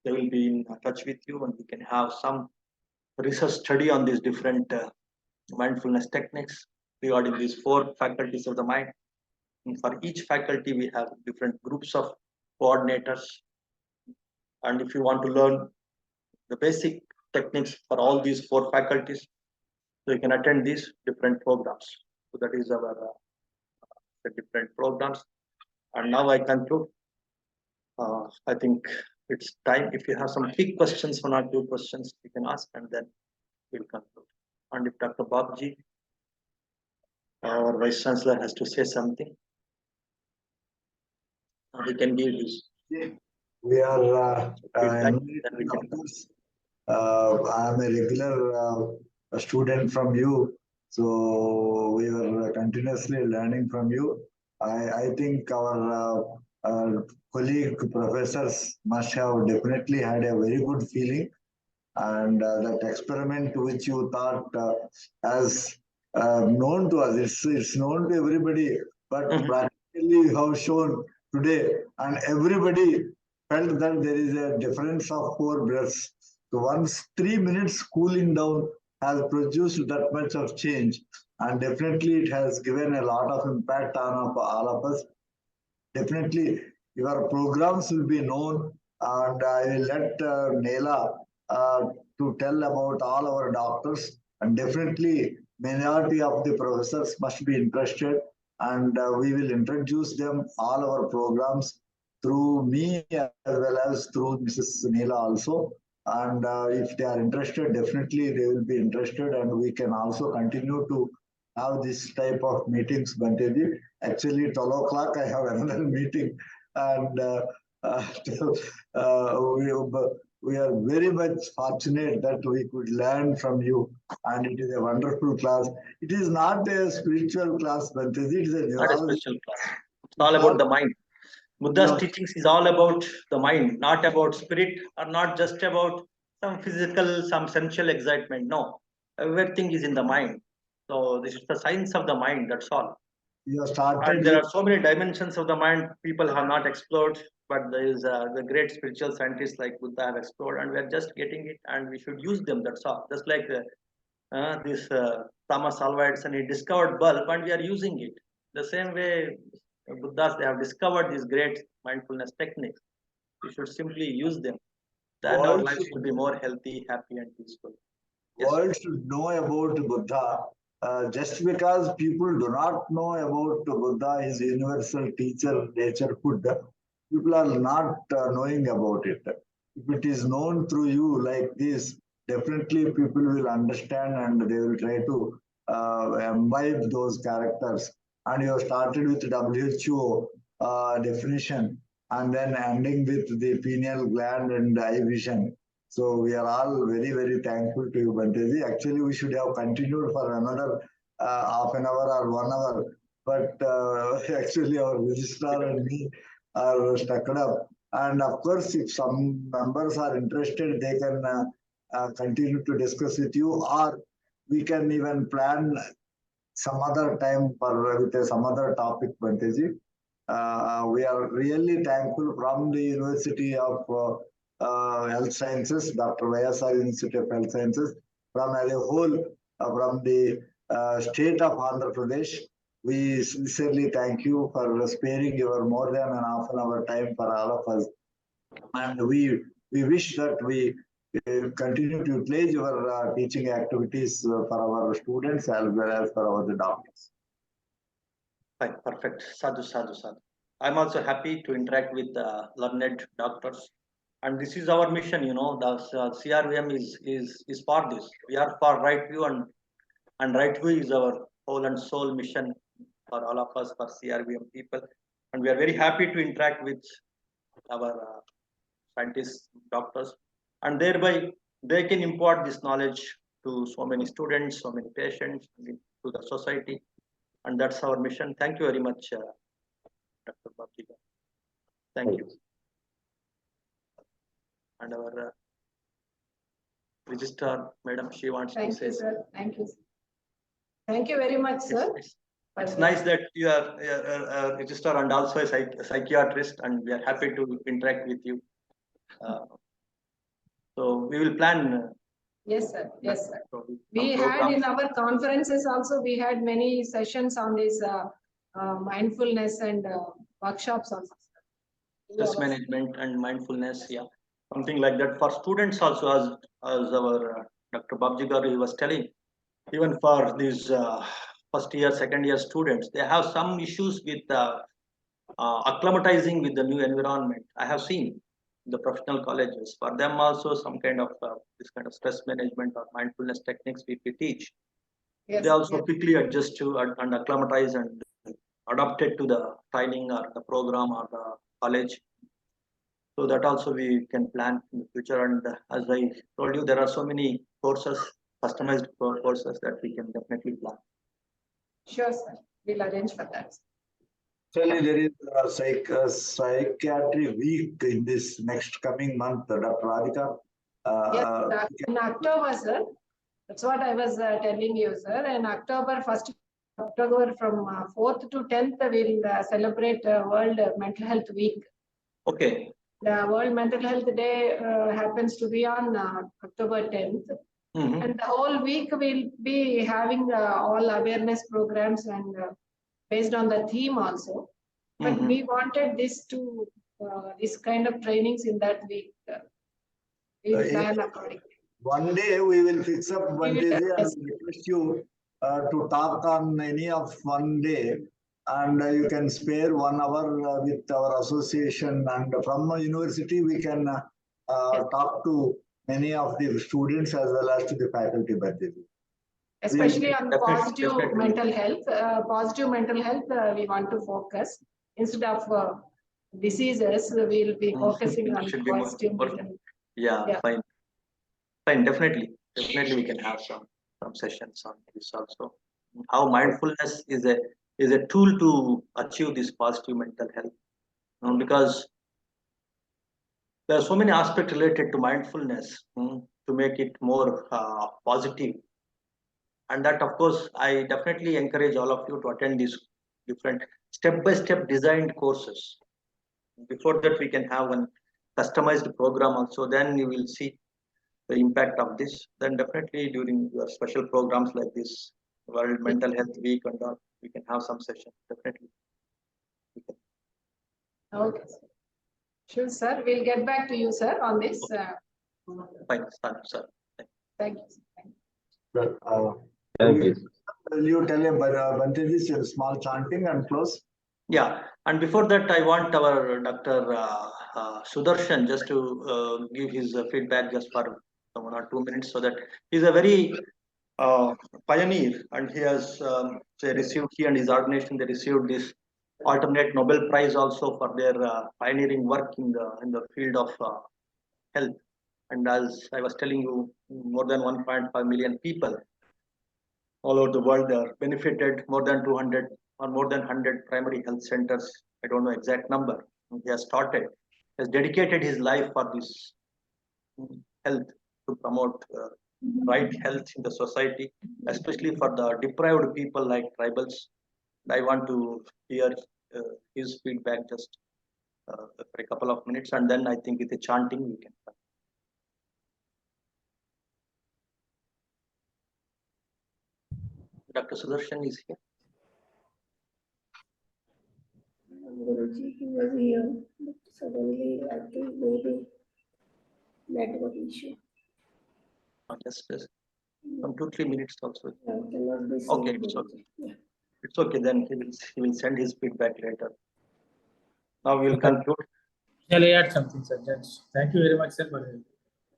They will be in touch with you, and we can have some research study on these different mindfulness techniques regarding these 4 faculties of the mind. And for each faculty, we have different groups of coordinators. And if you want to learn the basic techniques for all these 4 faculties, so you can attend these different programs. So that is our the different programs. And now I conclude. I think it's time. If you have some quick questions, 1 or 2 questions, you can ask, and then we'll conclude. And if Dr. Babji, our Vice Chancellor, has to say something, we can give this. We are I'm a regular student from you, so we are continuously learning from you. I think our colleague professors must have definitely had a very good feeling, and that experiment which you thought as known to us, it's known to everybody, but practically you have shown today, and everybody felt that there is a difference of 4 breaths. So once 3 minutes cooling down has produced that much of change, and definitely it has given a lot of impact on all of us. Definitely your programs will be known, and I will let Neela to tell about all our doctors, and definitely majority of the professors must be interested, and we will introduce them all our programs through me as well as through Mrs. Neela also. And if they are interested, definitely they will be interested, and we can also continue to have this type of meetings, Banteji. Actually, 12 o'clock I have another meeting, and we are very much fortunate that we could learn from you, and it is a wonderful class. It is not a spiritual class, Banteji. It is a not a spiritual class. It's all about the mind. Buddha's teachings is all about the mind, not about spirit, or not just about some physical, some sensual excitement. No, everything is in the mind. So this is the science of the mind. That's all. You started. And there are so many dimensions of the mind people have not explored, but there is the great spiritual scientists like Buddha have explored, and we are just getting it, and we should use them. That's all. Just like this Thomas Alva Edison, he discovered bulb, and we are using it. The same way, Buddhas, they have discovered these great mindfulness techniques. We should simply use them. Then our lives will be more healthy, happy, and peaceful. Yes. World should know about Buddha. Just because people do not know about Buddha, his universal teacher, naturehood, people are not knowing about it. If it is known through you like this, definitely people will understand, and they will try to imbibe those characters. And you have started with WHO definition, and then ending with the pineal gland and eye vision. So we are all very, very thankful to you, Banteji. Actually, we should have continued for another half an hour or 1 hour, but actually our registrar and me are stuck up. And of course, if some members are interested, they can continue to discuss with you, or we can even plan some other time for with some other topic, Banteji. We are really thankful from the University of Health Sciences, Dr. Vyasar Institute of Health Sciences, from as a whole, from the state of Andhra Pradesh. We sincerely thank you for sparing your more than an half an hour time for all of us. And we wish that we continue to utilize your teaching activities for our students as well as for our doctors. Fine, perfect. Sadhu, sadhu, sadhu. I'm also happy to interact with learned doctors. And this is our mission, you know, the CRVM is for this. We are for right view, and right view is our whole and soul mission for all of us, for CRVM people. And we are very happy to interact with our scientists, doctors, and thereby they can impart this knowledge to so many students, so many patients, to the society. And that's our mission. Thank you very much, Dr. Babji. Thank you. And our registrar, madam, she wants to say. Thank you, sir. Thank you. Thank you very much, sir. It's nice that you are a registrar and also a psychiatrist, and we are happy to interact with you. So we will plan. Yes, sir. Yes, sir. We had in our conferences also, we had many sessions on this mindfulness and workshops also. Stress management and mindfulness, yeah. Something like that for students also, as our Dr. Babji Garu was telling, even for these first year, second year students, they have some issues with acclimatizing with the new environment. I have seen the professional colleges, for them also some kind of this kind of stress management or mindfulness techniques we teach. Yes, they also quickly adjust to and acclimatize and adapt it to the training or the program or the college. So that also we can plan in the future. And as I told you, there are so many courses, customized courses that we can definitely plan. Sure, sir. We'll arrange for that. Actually, there is a psychiatry week in this next coming month, Dr. Radhika. Yes, in October, sir. That's what I was telling you, sir. In October, 1st October from 4th to 10th, we'll celebrate World Mental Health Week. Okay. The World Mental Health Day happens to be on October 10th. And the whole week we'll be having all awareness programs and based on the theme also. But we wanted this to, this kind of trainings in that week. We'll plan accordingly. One day we will fix up one day and request you to talk on any of one day, and you can spare 1 hour with our association, and from a university we can talk to many of the students as well as to the faculty. Especially on positive mental health. Positive mental health we want to focus. Instead of diseases, we'll be focusing on positive mental health. Yeah, fine. Fine, definitely we can have some sessions on this also. How mindfulness is a tool to achieve this positive mental health. Because there are so many aspects related to mindfulness to make it more positive. And that, of course, I definitely encourage all of you to attend these different step-by-step designed courses. Before that, we can have one customized program also. Then you will see the impact of this. Then definitely during your special programs like this World Mental Health Week and all, we can have some session. Definitely. Okay. Sure, sir. We'll get back to you, sir, on this. Fine, sir. Thank you. Thank you. Will you tell him a small chanting and close? Yeah, and before that, I want our Dr. Sudarshan just to give his feedback just for 1 or 2 minutes, so that he's a very pioneer, and he has received, he and his organization, they received this alternate Nobel Prize also for their pioneering work in the field of health. And as I was telling you, more than 1.5 million people all over the world are benefited, more than 200 or more than 100 primary health centers. I don't know exact number. He has dedicated his life for this health, to promote right health in the society, especially for the deprived people like tribals. I want to hear his feedback just for a couple of minutes, and then I think with the chanting we can. Dr. Sudarshan is here. Guruji, he was here, but suddenly I think maybe network issue. Just some 2-3 minutes also. Cannot be seen, Okay, it's okay. Yeah. It's okay. Then he will send his feedback later. Now we will conclude. Shall I add something, sir? Thank you very much, sir, for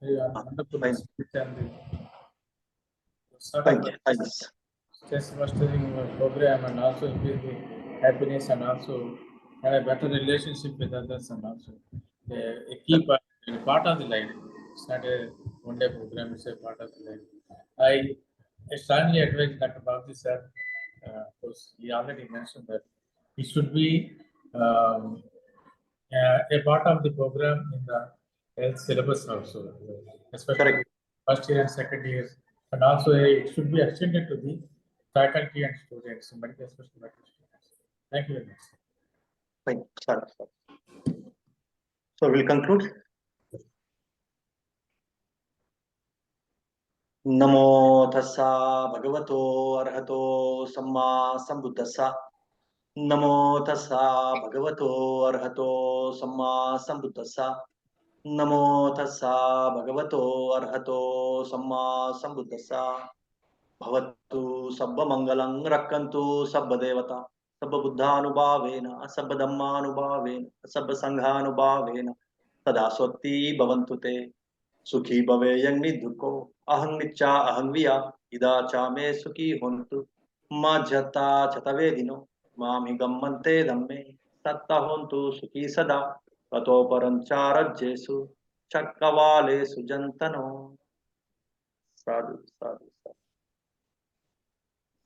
your wonderful speech and the sort of stress bustering program, and also increase the happiness, and also have a better relationship with others, and also a key part of the life. It's not a one-day program; it's a part of the life. I strongly advise Dr. Babji, sir. Because he already mentioned that it should be a part of the program in the health syllabus also, especially first year and second years, and also it should be extended to the faculty and students, especially medical students. Thank you very much. Thank you, sir. So we'll conclude. Namo tassa bhagavato arahato samma sambuddhassa. Namo tassa bhagavato arahato samma sambuddhassa. Namo tassa bhagavato arahato samma sambuddhassa. Bhavatu sabba mangalang rakkantu sabba devata. Sabba buddhanubhavena, sabba dhammanubhavena, sabba sanghanubhavena. Tadaswati bhavantu te. Sukhi bhave yangni dhukko. Ahang nicha ahang viya. Ida cha me sukhi hontu. Majjata chatavedino. Mami gammante dhamme. Satta hontu sukhi sada. Tato paranchara jesu. Chakkavale sujantano. Sadhu, sadhu, sadhu.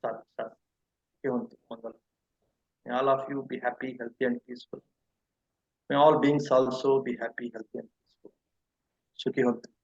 Sadhu, sadhu. May all of you be happy, healthy, and peaceful. May all beings also be happy, healthy, and peaceful. Sukhi Hotu.